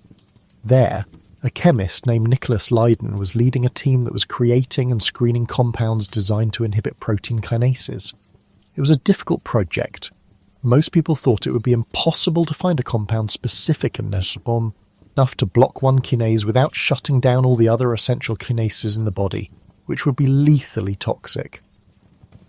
There, a chemist named Nicholas Leiden was leading a team that was creating and screening compounds designed to inhibit protein kinases. It was a difficult project. Most people thought it would be impossible to find a compound specific enough to block one kinase without shutting down all the other essential kinases in the body, which would be lethally toxic.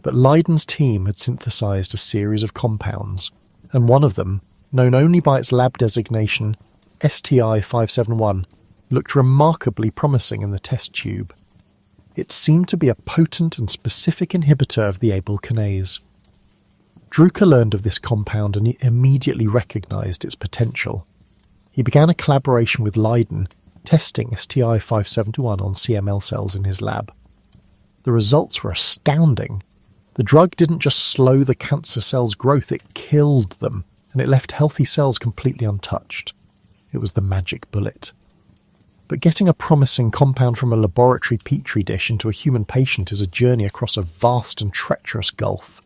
But Leiden's team had synthesized a series of compounds, and one of them, known only by its lab designation STI-571, looked remarkably promising in the test tube. It seemed to be a potent and specific inhibitor of the ABL kinase. Druker learned of this compound and immediately recognized its potential. He began a collaboration with Leiden, testing STI-571 on CML cells in his lab. The results were astounding. The drug didn't just slow the cancer cells' growth, it killed them, and it left healthy cells completely untouched. It was the magic bullet. But getting a promising compound from a laboratory petri dish into a human patient is a journey across a vast and treacherous gulf.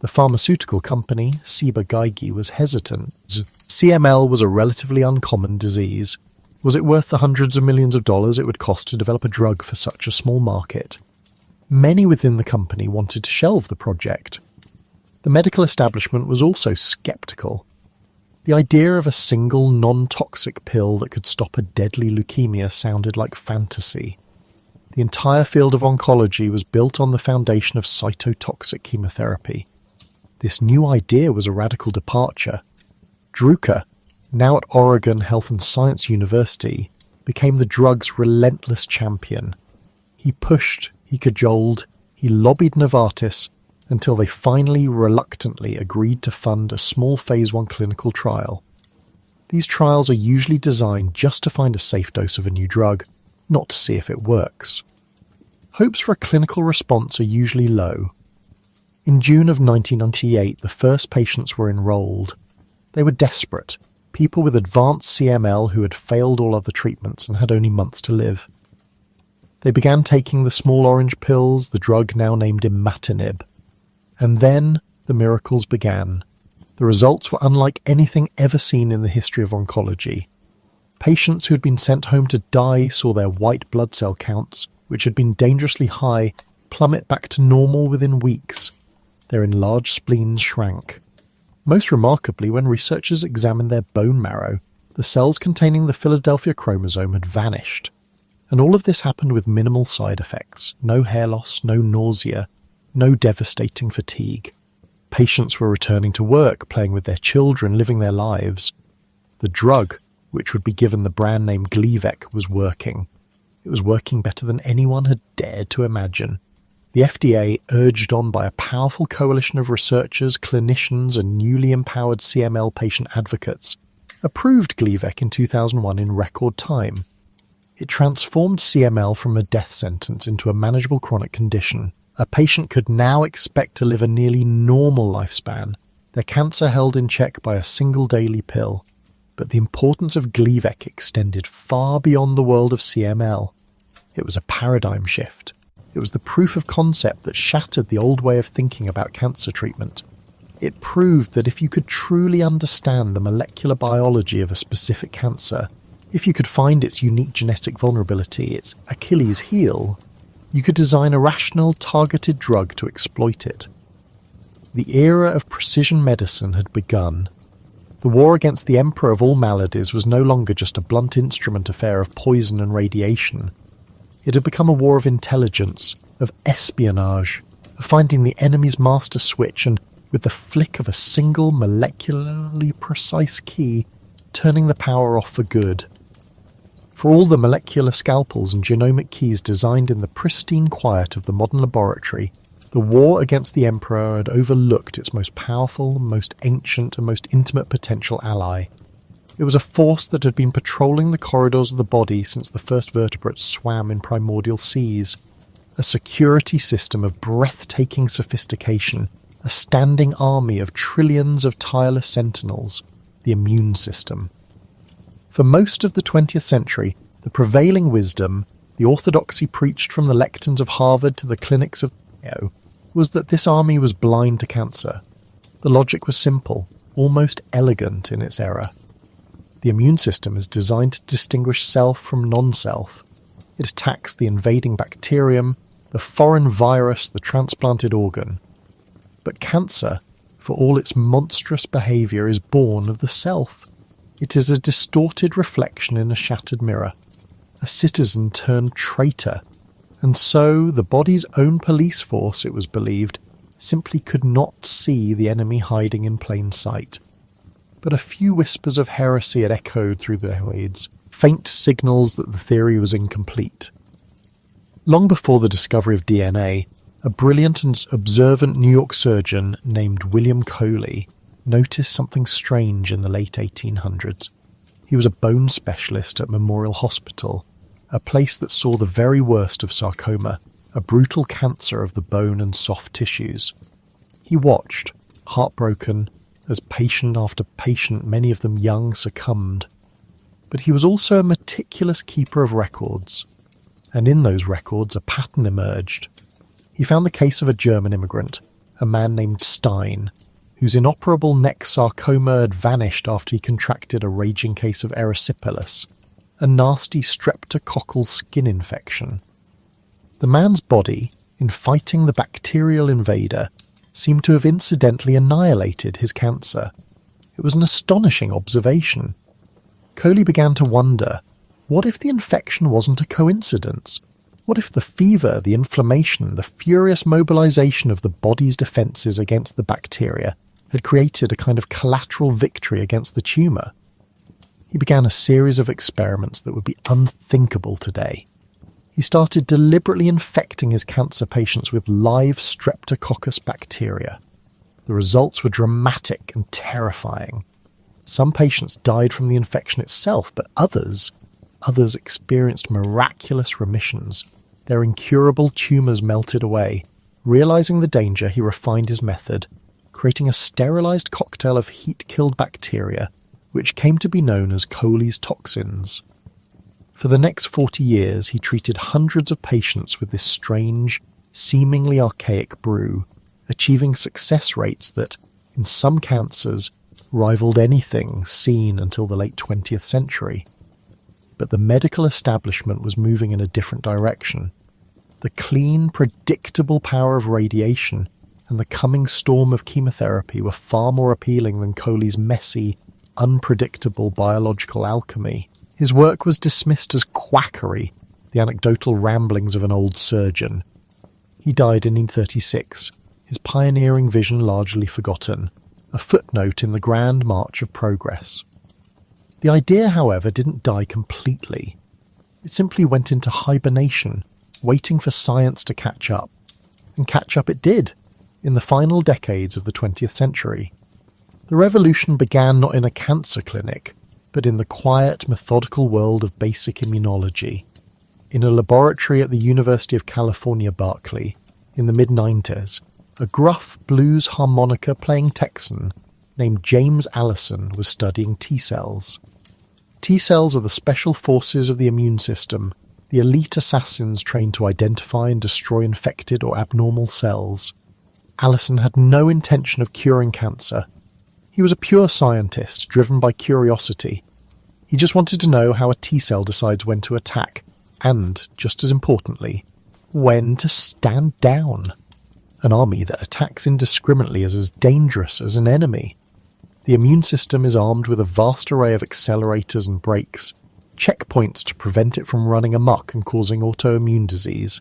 The pharmaceutical company, Ciba Geigy, was hesitant. CML was a relatively uncommon disease. Was it worth the hundreds of millions of dollars it would cost to develop a drug for such a small market? Many within the company wanted to shelve the project. The medical establishment was also skeptical. The idea of a single non-toxic pill that could stop a deadly leukemia sounded like fantasy. The entire field of oncology was built on the foundation of cytotoxic chemotherapy. This new idea was a radical departure. Druker, now at Oregon Health and Science University, became the drug's relentless champion. He pushed, he cajoled, he lobbied Novartis until they finally reluctantly agreed to fund a small phase 1 clinical trial. These trials are usually designed just to find a safe dose of a new drug, not to see if it works. Hopes for a clinical response are usually low. In June of 1998, the first patients were enrolled. They were desperate, people with advanced CML who had failed all other treatments and had only months to live. They began taking the small orange pills, the drug now named imatinib. And then the miracles began. The results were unlike anything ever seen in the history of oncology. Patients who had been sent home to die saw their white blood cell counts, which had been dangerously high, plummet back to normal within weeks. Their enlarged spleens shrank. Most remarkably, when researchers examined their bone marrow, the cells containing the Philadelphia chromosome had vanished. And all of this happened with minimal side effects, no hair loss, no nausea, no devastating fatigue. Patients were returning to work, playing with their children, living their lives. The drug, which would be given the brand name Gleevec, was working. It was working better than anyone had dared to imagine. The FDA, urged on by a powerful coalition of researchers, clinicians, and newly empowered CML patient advocates, approved Gleevec in 2001 in record time. It transformed CML from a death sentence into a manageable chronic condition. A patient could now expect to live a nearly normal lifespan, their cancer held in check by a single daily pill. But the importance of Gleevec extended far beyond the world of CML. It was a paradigm shift. It was the proof of concept that shattered the old way of thinking about cancer treatment. It proved that if you could truly understand the molecular biology of a specific cancer, If you could find its unique genetic vulnerability, its Achilles heel, you could design a rational, targeted drug to exploit it. The era of precision medicine had begun. The war against the emperor of all maladies was no longer just a blunt instrument affair of poison and radiation. It had become a war of intelligence, of espionage, of finding the enemy's master switch and, with the flick of a single molecularly precise key, turning the power off for good. For all the molecular scalpels and genomic keys designed in the pristine quiet of the modern laboratory, the war against the Emperor had overlooked its most powerful, most ancient, and most intimate potential ally. It was a force that had been patrolling the corridors of the body since the first vertebrates swam in primordial seas. A security system of breathtaking sophistication, a standing army of trillions of tireless sentinels, the immune system. For most of the 20th century, the prevailing wisdom, the orthodoxy preached from the lecterns of Harvard to the clinics of Mayo, was that this army was blind to cancer. The logic was simple, almost elegant in its error. The immune system is designed to distinguish self from non-self. It attacks the invading bacterium, the foreign virus, the transplanted organ. But cancer, for all its monstrous behaviour, is born of the self. It is a distorted reflection in a shattered mirror, a citizen turned traitor, and so the body's own police force, it was believed, simply could not see the enemy hiding in plain sight. But a few whispers of heresy had echoed through the airwaves, faint signals that the theory was incomplete. Long before the discovery of DNA, a brilliant and observant New York surgeon named William Coley noticed something strange in the late 1800s. He was a bone specialist at Memorial Hospital, a place that saw the very worst of sarcoma, a brutal cancer of the bone and soft tissues. He watched, heartbroken, as patient after patient, many of them young, succumbed. But he was also a meticulous keeper of records, and in those records a pattern emerged. He found the case of a German immigrant, a man named Stein, whose inoperable neck sarcoma had vanished after he contracted a raging case of erysipelas, a nasty streptococcal skin infection. The man's body, in fighting the bacterial invader, seemed to have incidentally annihilated his cancer. It was an astonishing observation. Coley began to wonder, what if the infection wasn't a coincidence? What if the fever, the inflammation, the furious mobilization of the body's defenses against the bacteria had created a kind of collateral victory against the tumour? He began a series of experiments that would be unthinkable today. He started deliberately infecting his cancer patients with live Streptococcus bacteria. The results were dramatic and terrifying. Some patients died from the infection itself, but others experienced miraculous remissions. Their incurable tumours melted away. Realizing the danger, he refined his method, creating a sterilized cocktail of heat-killed bacteria, which came to be known as Coley's toxins. For the next 40 years, he treated hundreds of patients with this strange, seemingly archaic brew, achieving success rates that, in some cancers, rivaled anything seen until the late 20th century. But the medical establishment was moving in a different direction. The clean, predictable power of radiation and the coming storm of chemotherapy were far more appealing than Coley's messy, unpredictable biological alchemy. His work was dismissed as quackery, the anecdotal ramblings of an old surgeon. He died in 1836, his pioneering vision largely forgotten, a footnote in the grand march of progress. The idea, however, didn't die completely. It simply went into hibernation, waiting for science to catch up. And catch up it did, in the final decades of the 20th century. The revolution began not in a cancer clinic, but in the quiet, methodical world of basic immunology. In a laboratory at the University of California, Berkeley, in the mid-90s, a gruff blues harmonica-playing Texan named James Allison was studying T-cells. T-cells are the special forces of the immune system, the elite assassins trained to identify and destroy infected or abnormal cells. Allison had no intention of curing cancer. He was a pure scientist, driven by curiosity. He just wanted to know how a T-cell decides when to attack, and, just as importantly, when to stand down. An army that attacks indiscriminately is as dangerous as an enemy. The immune system is armed with a vast array of accelerators and brakes, checkpoints to prevent it from running amok and causing autoimmune disease.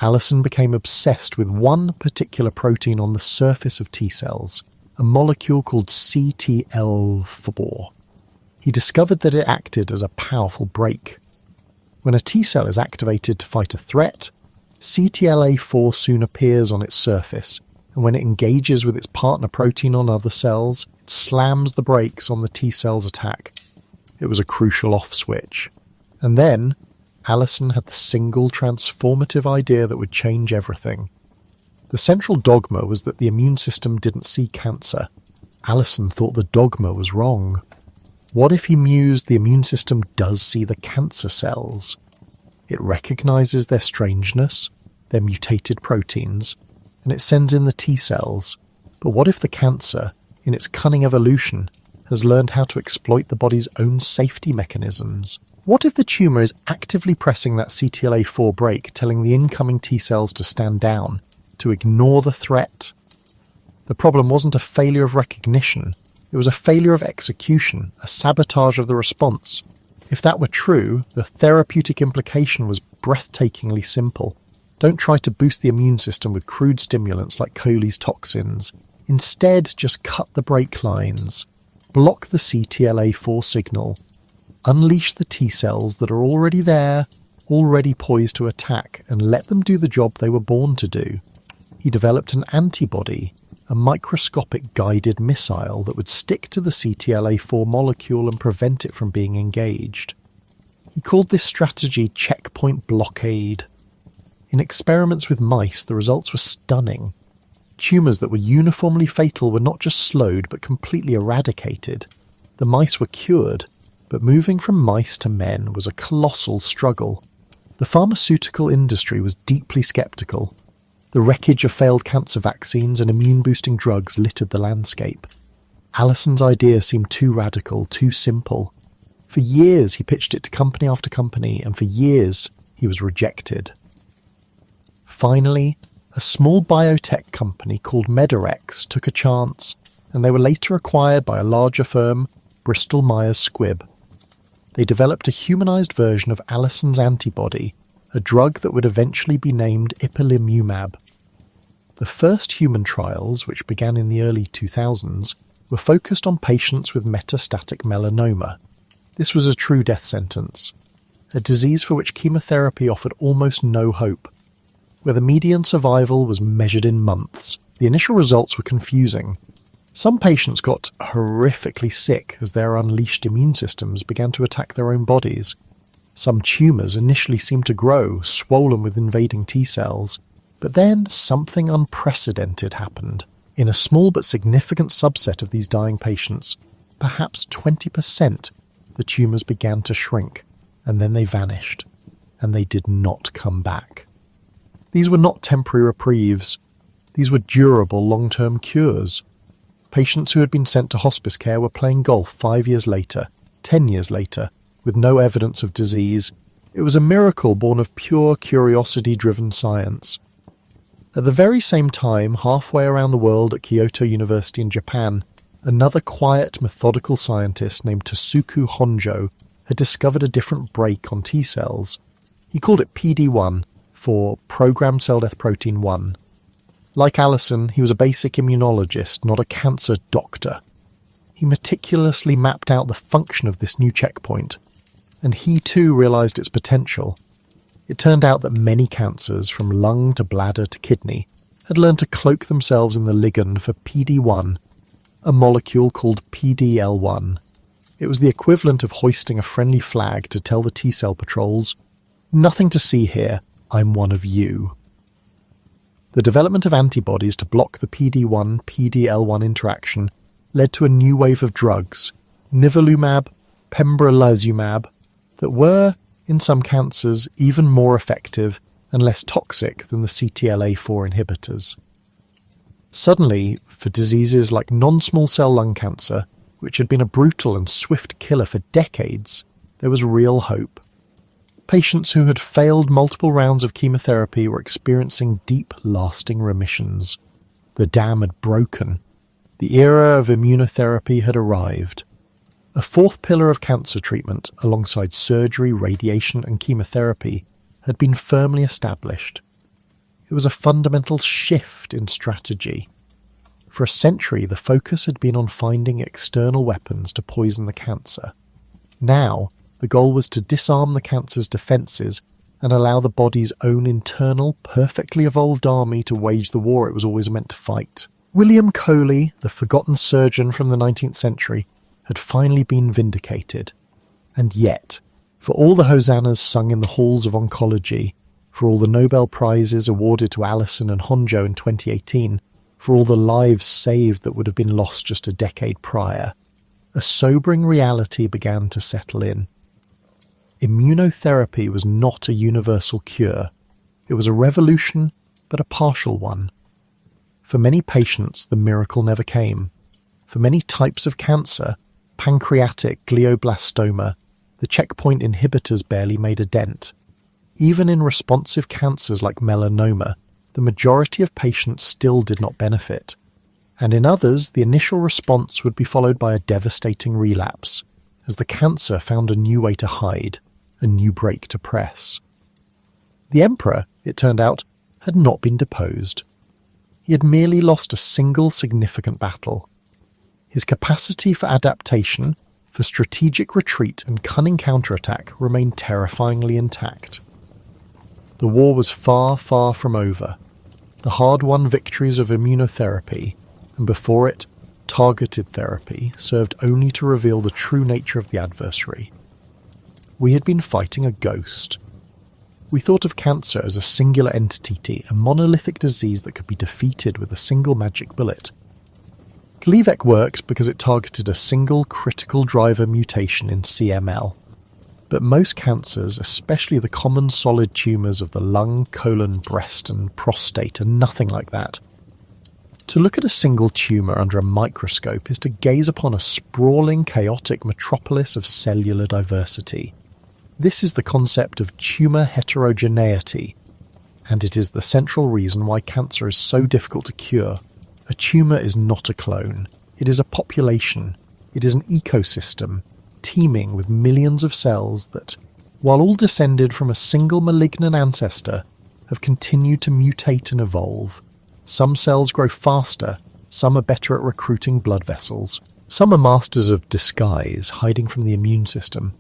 Allison became obsessed with one particular protein on the surface of T-cells, a molecule called CTLA4. He discovered that it acted as a powerful brake. When a T-cell is activated to fight a threat, CTLA4 soon appears on its surface, and when it engages with its partner protein on other cells, it slams the brakes on the T-cell's attack. It was a crucial off switch. And then, Allison had the single transformative idea that would change everything. The central dogma was that the immune system didn't see cancer. Allison thought the dogma was wrong. What if he mused the immune system does see the cancer cells? It recognizes their strangeness, their mutated proteins, and it sends in the T-cells. But what if the cancer, in its cunning evolution, has learned how to exploit the body's own safety mechanisms? What if the tumour is actively pressing that CTLA4 brake, telling the incoming T-cells to stand down, to ignore the threat? The problem wasn't a failure of recognition, it was a failure of execution, a sabotage of the response. If that were true, the therapeutic implication was breathtakingly simple. Don't try to boost the immune system with crude stimulants like Coley's toxins. Instead, just cut the brake lines. Block the CTLA4 signal. Unleash the T-cells that are already there, already poised to attack, and let them do the job they were born to do. He developed an antibody, a microscopic guided missile that would stick to the CTLA4 molecule and prevent it from being engaged. He called this strategy checkpoint blockade. In experiments with mice, the results were stunning. Tumours that were uniformly fatal were not just slowed but completely eradicated. The mice were cured, but moving from mice to men was a colossal struggle. The pharmaceutical industry was deeply sceptical. The wreckage of failed cancer vaccines and immune-boosting drugs littered the landscape. Allison's idea seemed too radical, too simple. For years he pitched it to company after company, and for years he was rejected. Finally, a small biotech company called Medarex took a chance, and they were later acquired by a larger firm, Bristol Myers Squibb. They developed a humanized version of Allison's antibody, a drug that would eventually be named ipilimumab. The first human trials, which began in the early 2000s, were focused on patients with metastatic melanoma. This was a true death sentence, a disease for which chemotherapy offered almost no hope. Where the median survival was measured in months, the initial results were confusing. Some patients got horrifically sick as their unleashed immune systems began to attack their own bodies. Some tumours initially seemed to grow, swollen with invading T-cells. But then something unprecedented happened. In a small but significant subset of these dying patients, perhaps 20%, the tumours began to shrink, and then they vanished, and they did not come back. These were not temporary reprieves. These were durable long-term cures. Patients who had been sent to hospice care were playing golf 5 years later, 10 years later, with no evidence of disease. It was a miracle born of pure curiosity-driven science. At the very same time, halfway around the world at Kyoto University in Japan, another quiet, methodical scientist named Tasuku Honjo had discovered a different brake on T-cells. He called it PD-1, for Programmed Cell Death Protein 1. Like Allison, he was a basic immunologist, not a cancer doctor. He meticulously mapped out the function of this new checkpoint, and he too realized its potential. It turned out that many cancers, from lung to bladder to kidney, had learned to cloak themselves in the ligand for PD-1, a molecule called PD-L1. It was the equivalent of hoisting a friendly flag to tell the T-cell patrols, "Nothing to see here, I'm one of you." The development of antibodies to block the PD-1-PD-L1 interaction led to a new wave of drugs, nivolumab, pembrolizumab, that were, in some cancers, even more effective and less toxic than the CTLA4 inhibitors. Suddenly, for diseases like non-small cell lung cancer, which had been a brutal and swift killer for decades, there was real hope. Patients who had failed multiple rounds of chemotherapy were experiencing deep, lasting remissions. The dam had broken. The era of immunotherapy had arrived. A fourth pillar of cancer treatment, alongside surgery, radiation, and chemotherapy, had been firmly established. It was a fundamental shift in strategy. For a century, the focus had been on finding external weapons to poison the cancer. Now, the goal was to disarm the cancer's defences and allow the body's own internal, perfectly evolved army to wage the war it was always meant to fight. William Coley, the forgotten surgeon from the 19th century, had finally been vindicated. And yet, for all the hosannas sung in the halls of oncology, for all the Nobel Prizes awarded to Allison and Honjo in 2018, for all the lives saved that would have been lost just a decade prior, a sobering reality began to settle in. Immunotherapy was not a universal cure. It was a revolution, but a partial one. For many patients, the miracle never came. For many types of cancer, pancreatic glioblastoma, the checkpoint inhibitors barely made a dent. Even in responsive cancers like melanoma, the majority of patients still did not benefit. And in others, the initial response would be followed by a devastating relapse, as the cancer found a new way to hide, a new brake to press. The emperor, it turned out, had not been deposed. He had merely lost a single significant battle. His capacity for adaptation, for strategic retreat and cunning counterattack remained terrifyingly intact. The war was far, far from over. The hard-won victories of immunotherapy, and before it, targeted therapy, served only to reveal the true nature of the adversary. We had been fighting a ghost. We thought of cancer as a singular entity, a monolithic disease that could be defeated with a single magic bullet. Gleevec worked because it targeted a single critical driver mutation in CML. But most cancers, especially the common solid tumours of the lung, colon, breast and prostate, are nothing like that. To look at a single tumour under a microscope is to gaze upon a sprawling, chaotic metropolis of cellular diversity. This is the concept of tumour heterogeneity, and it is the central reason why cancer is so difficult to cure. A tumour is not a clone. It is a population. It is an ecosystem, teeming with millions of cells that, while all descended from a single malignant ancestor, have continued to mutate and evolve. Some cells grow faster, some are better at recruiting blood vessels, some are masters of disguise, hiding from the immune system,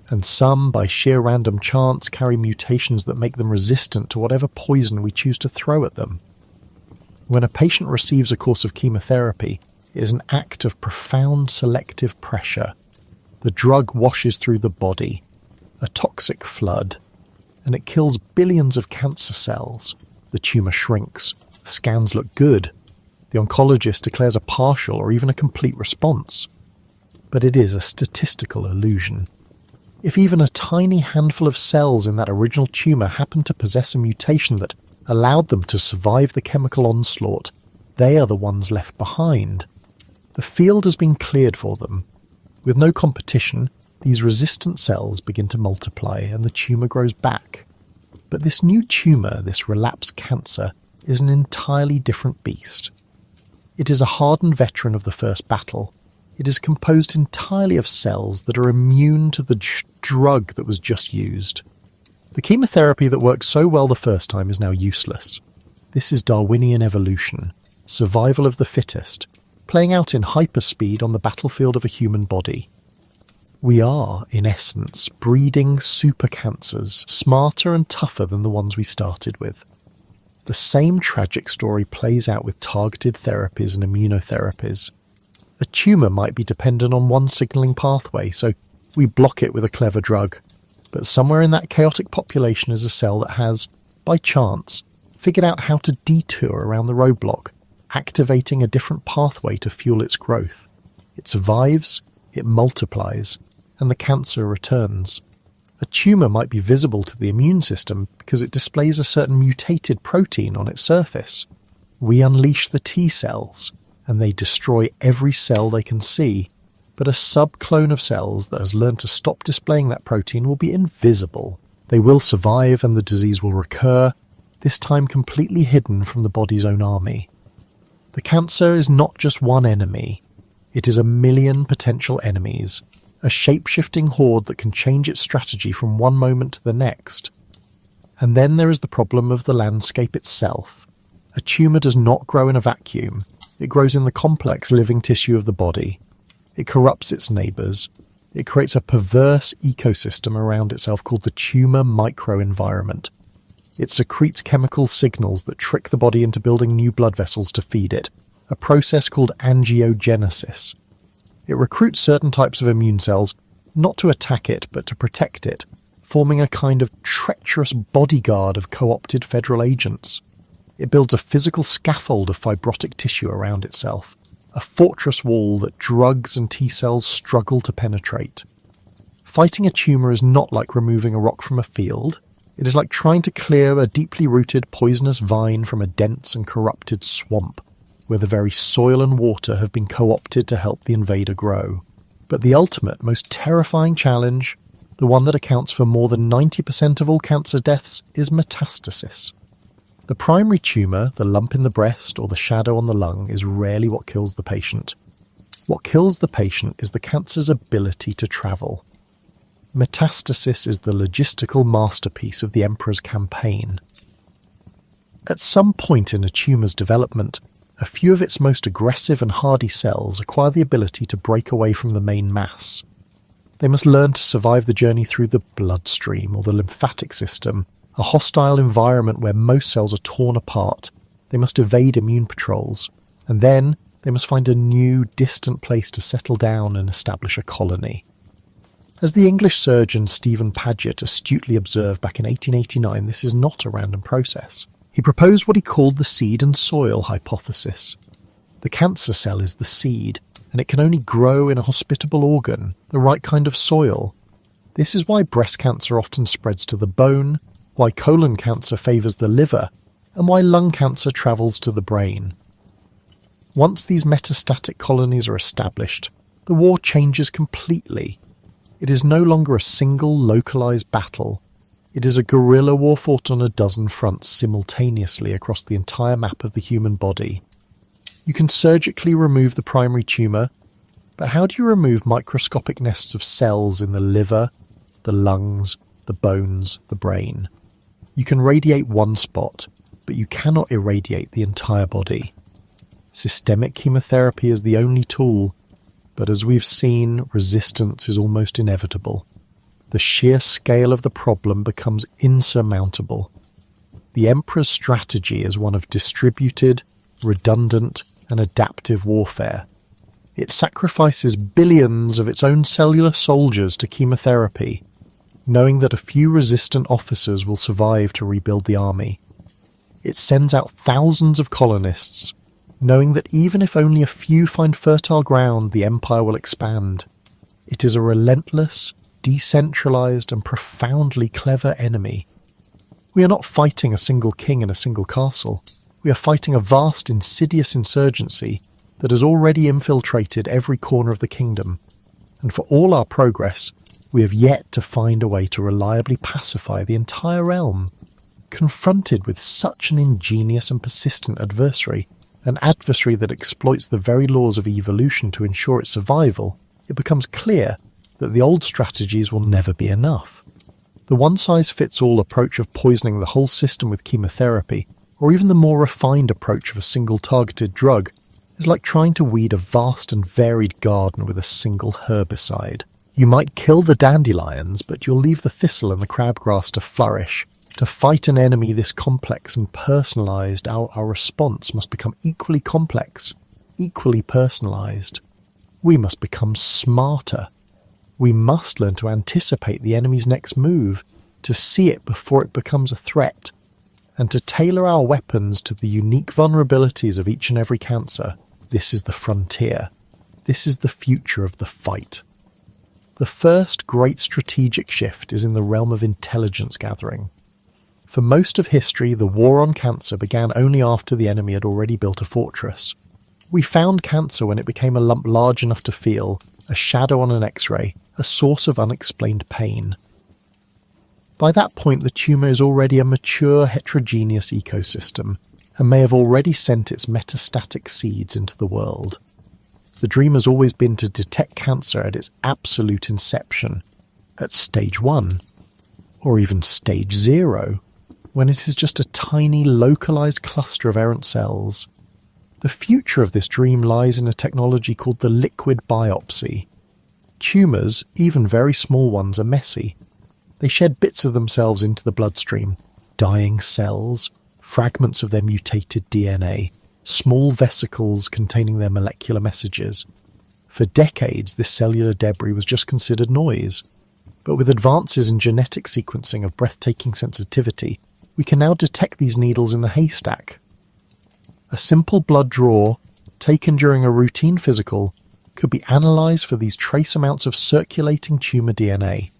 and some, by sheer random chance, carry mutations that make them resistant to whatever poison we choose to throw at them. When a patient receives a course of chemotherapy, it is an act of profound selective pressure. The drug washes through the body, a toxic flood, and it kills billions of cancer cells. The tumour shrinks, the scans look good, the oncologist declares a partial or even a complete response. But it is a statistical illusion. If even a tiny handful of cells in that original tumour happened to possess a mutation that allowed them to survive the chemical onslaught, they are the ones left behind. The field has been cleared for them. With no competition, these resistant cells begin to multiply and the tumour grows back. But this new tumour, this relapsed cancer, is an entirely different beast. It is a hardened veteran of the first battle. It is composed entirely of cells that are immune to the drug that was just used. The chemotherapy that worked so well the first time is now useless. This is Darwinian evolution, survival of the fittest, playing out in hyperspeed on the battlefield of a human body. We are, in essence, breeding super cancers, smarter and tougher than the ones we started with. The same tragic story plays out with targeted therapies and immunotherapies. A tumour might be dependent on one signalling pathway, so we block it with a clever drug. But somewhere in that chaotic population is a cell that has, by chance, figured out how to detour around the roadblock, activating a different pathway to fuel its growth. It survives, it multiplies, and the cancer returns. A tumour might be visible to the immune system because it displays a certain mutated protein on its surface. We unleash the T cells, and they destroy every cell they can see. But a subclone of cells that has learned to stop displaying that protein will be invisible. They will survive and the disease will recur, this time completely hidden from the body's own army. The cancer is not just one enemy, it is a million potential enemies, a shape-shifting horde that can change its strategy from one moment to the next. And then there is the problem of the landscape itself. A tumour does not grow in a vacuum, it grows in the complex living tissue of the body. It corrupts its neighbours. It creates a perverse ecosystem around itself called the tumour microenvironment. It secretes chemical signals that trick the body into building new blood vessels to feed it, a process called angiogenesis. It recruits certain types of immune cells, not to attack it, but to protect it, forming a kind of treacherous bodyguard of co-opted federal agents. It builds a physical scaffold of fibrotic tissue around itself, a fortress wall that drugs and T-cells struggle to penetrate. Fighting a tumour is not like removing a rock from a field. It is like trying to clear a deeply rooted poisonous vine from a dense and corrupted swamp, where the very soil and water have been co-opted to help the invader grow. But the ultimate, most terrifying challenge, the one that accounts for more than 90% of all cancer deaths, is metastasis. The primary tumour, the lump in the breast or the shadow on the lung, is rarely what kills the patient. What kills the patient is the cancer's ability to travel. Metastasis is the logistical masterpiece of the Emperor's campaign. At some point in a tumour's development, a few of its most aggressive and hardy cells acquire the ability to break away from the main mass. They must learn to survive the journey through the bloodstream or the lymphatic system, a hostile environment where most cells are torn apart. They must evade immune patrols, and then they must find a new, distant place to settle down and establish a colony. As the English surgeon Stephen Paget astutely observed back in 1889, this is not a random process. He proposed what he called the seed and soil hypothesis. The cancer cell is the seed, and it can only grow in a hospitable organ, the right kind of soil. This is why breast cancer often spreads to the bone, why colon cancer favours the liver, and why lung cancer travels to the brain. Once these metastatic colonies are established, the war changes completely. It is no longer a single localised battle. It is a guerrilla war fought on a dozen fronts simultaneously across the entire map of the human body. You can surgically remove the primary tumour, but how do you remove microscopic nests of cells in the liver, the lungs, the bones, the brain? You can radiate one spot, but you cannot irradiate the entire body. Systemic chemotherapy is the only tool, but as we've seen, resistance is almost inevitable. The sheer scale of the problem becomes insurmountable. The Emperor's strategy is one of distributed, redundant, and adaptive warfare. It sacrifices billions of its own cellular soldiers to chemotherapy, knowing that a few resistant officers will survive to rebuild the army. It sends out thousands of colonists, knowing that even if only a few find fertile ground, the empire will expand. It is a relentless, decentralized, and profoundly clever enemy. We are not fighting a single king in a single castle. We are fighting a vast, insidious insurgency that has already infiltrated every corner of the kingdom. And for all our progress, we have yet to find a way to reliably pacify the entire realm. Confronted with such an ingenious and persistent adversary, an adversary that exploits the very laws of evolution to ensure its survival, it becomes clear that the old strategies will never be enough. The one-size-fits-all approach of poisoning the whole system with chemotherapy, or even the more refined approach of a single targeted drug, is like trying to weed a vast and varied garden with a single herbicide. You might kill the dandelions, but you'll leave the thistle and the crabgrass to flourish. To fight an enemy this complex and personalised, our response must become equally complex, equally personalised. We must become smarter. We must learn to anticipate the enemy's next move, to see it before it becomes a threat, and to tailor our weapons to the unique vulnerabilities of each and every cancer. This is the frontier. This is the future of the fight. The first great strategic shift is in the realm of intelligence gathering. For most of history, the war on cancer began only after the enemy had already built a fortress. We found cancer when it became a lump large enough to feel, a shadow on an X-ray, a source of unexplained pain. By that point, the tumour is already a mature, heterogeneous ecosystem and may have already sent its metastatic seeds into the world. The dream has always been to detect cancer at its absolute inception, at stage 1, or even stage 0, when it is just a tiny, localized cluster of errant cells. The future of this dream lies in a technology called the liquid biopsy. Tumours, even very small ones, are messy. They shed bits of themselves into the bloodstream, dying cells, fragments of their mutated DNA, small vesicles containing their molecular messages. For decades, this cellular debris was just considered noise. But with advances in genetic sequencing of breathtaking sensitivity, we can now detect these needles in the haystack. A simple blood draw, taken during a routine physical, could be analysed for these trace amounts of circulating tumour DNA.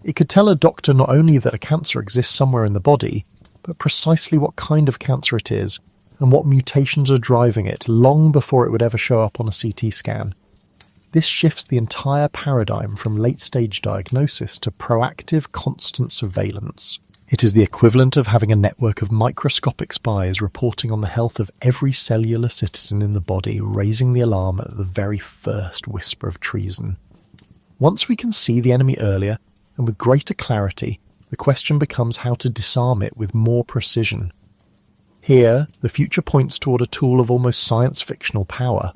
It could tell a doctor not only that a cancer exists somewhere in the body, but precisely what kind of cancer it is and what mutations are driving it long before it would ever show up on a CT scan. This shifts the entire paradigm from late-stage diagnosis to proactive, constant surveillance. It is the equivalent of having a network of microscopic spies reporting on the health of every cellular citizen in the body, raising the alarm at the very first whisper of treason. Once we can see the enemy earlier, and with greater clarity, the question becomes how to disarm it with more precision. Here, the future points toward a tool of almost science-fictional power: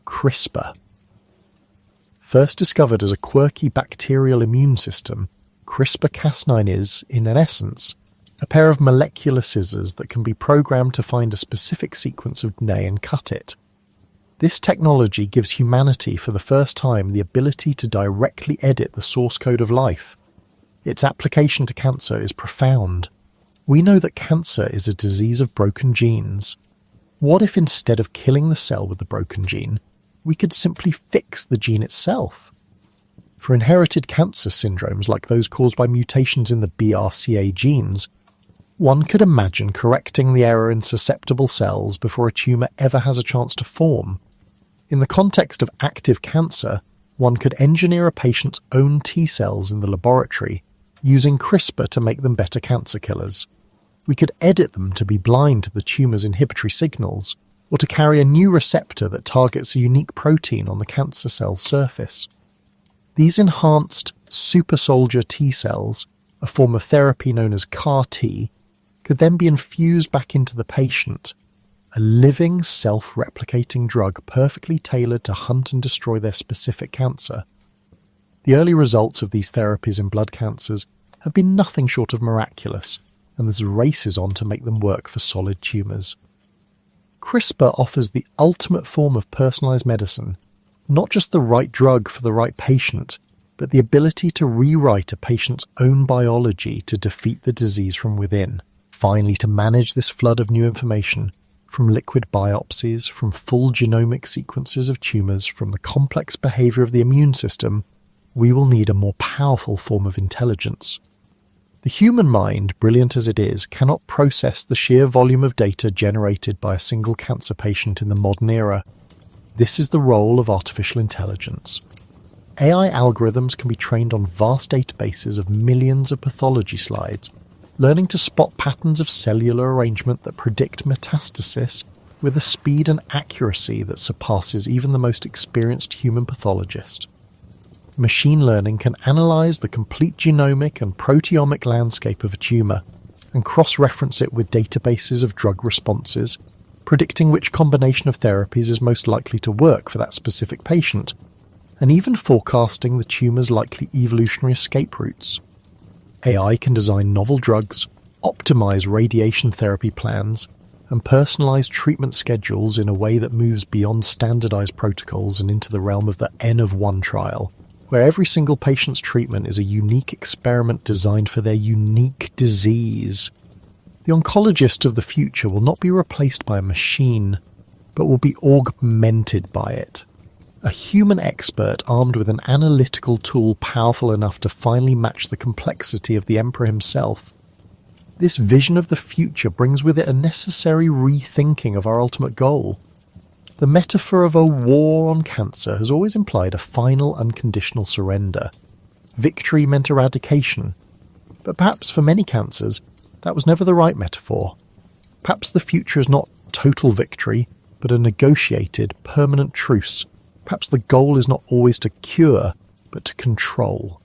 CRISPR. First discovered as a quirky bacterial immune system, CRISPR-Cas9 is, in an essence, a pair of molecular scissors that can be programmed to find a specific sequence of DNA and cut it. This technology gives humanity for the first time the ability to directly edit the source code of life. Its application to cancer is profound. We know that cancer is a disease of broken genes. What if instead of killing the cell with the broken gene, we could simply fix the gene itself? For inherited cancer syndromes like those caused by mutations in the BRCA genes, one could imagine correcting the error in susceptible cells before a tumour ever has a chance to form. In the context of active cancer, one could engineer a patient's own T-cells in the laboratory, using CRISPR to make them better cancer killers. We could edit them to be blind to the tumour's inhibitory signals, or to carry a new receptor that targets a unique protein on the cancer cell's surface. These enhanced super soldier T-cells, a form of therapy known as CAR-T, could then be infused back into the patient, a living, self-replicating drug perfectly tailored to hunt and destroy their specific cancer. The early results of these therapies in blood cancers have been nothing short of miraculous, and there's a race on to make them work for solid tumours. CRISPR offers the ultimate form of personalised medicine, not just the right drug for the right patient, but the ability to rewrite a patient's own biology to defeat the disease from within. Finally, to manage this flood of new information, from liquid biopsies, from full genomic sequences of tumours, from the complex behaviour of the immune system, we will need a more powerful form of intelligence. The human mind, brilliant as it is, cannot process the sheer volume of data generated by a single cancer patient in the modern era. This is the role of artificial intelligence. AI algorithms can be trained on vast databases of millions of pathology slides, learning to spot patterns of cellular arrangement that predict metastasis with a speed and accuracy that surpasses even the most experienced human pathologist. Machine learning can analyze the complete genomic and proteomic landscape of a tumour and cross-reference it with databases of drug responses, predicting which combination of therapies is most likely to work for that specific patient, and even forecasting the tumour's likely evolutionary escape routes. AI can design novel drugs, optimize radiation therapy plans, and personalize treatment schedules in a way that moves beyond standardized protocols and into the realm of the N of 1 trial, where every single patient's treatment is a unique experiment designed for their unique disease. The oncologist of the future will not be replaced by a machine, but will be augmented by it. A human expert armed with an analytical tool powerful enough to finally match the complexity of the emperor himself. This vision of the future brings with it a necessary rethinking of our ultimate goal. The metaphor of a war on cancer has always implied a final unconditional surrender. Victory meant eradication. But perhaps for many cancers, that was never the right metaphor. Perhaps the future is not total victory, but a negotiated, permanent truce. Perhaps the goal is not always to cure, but to control.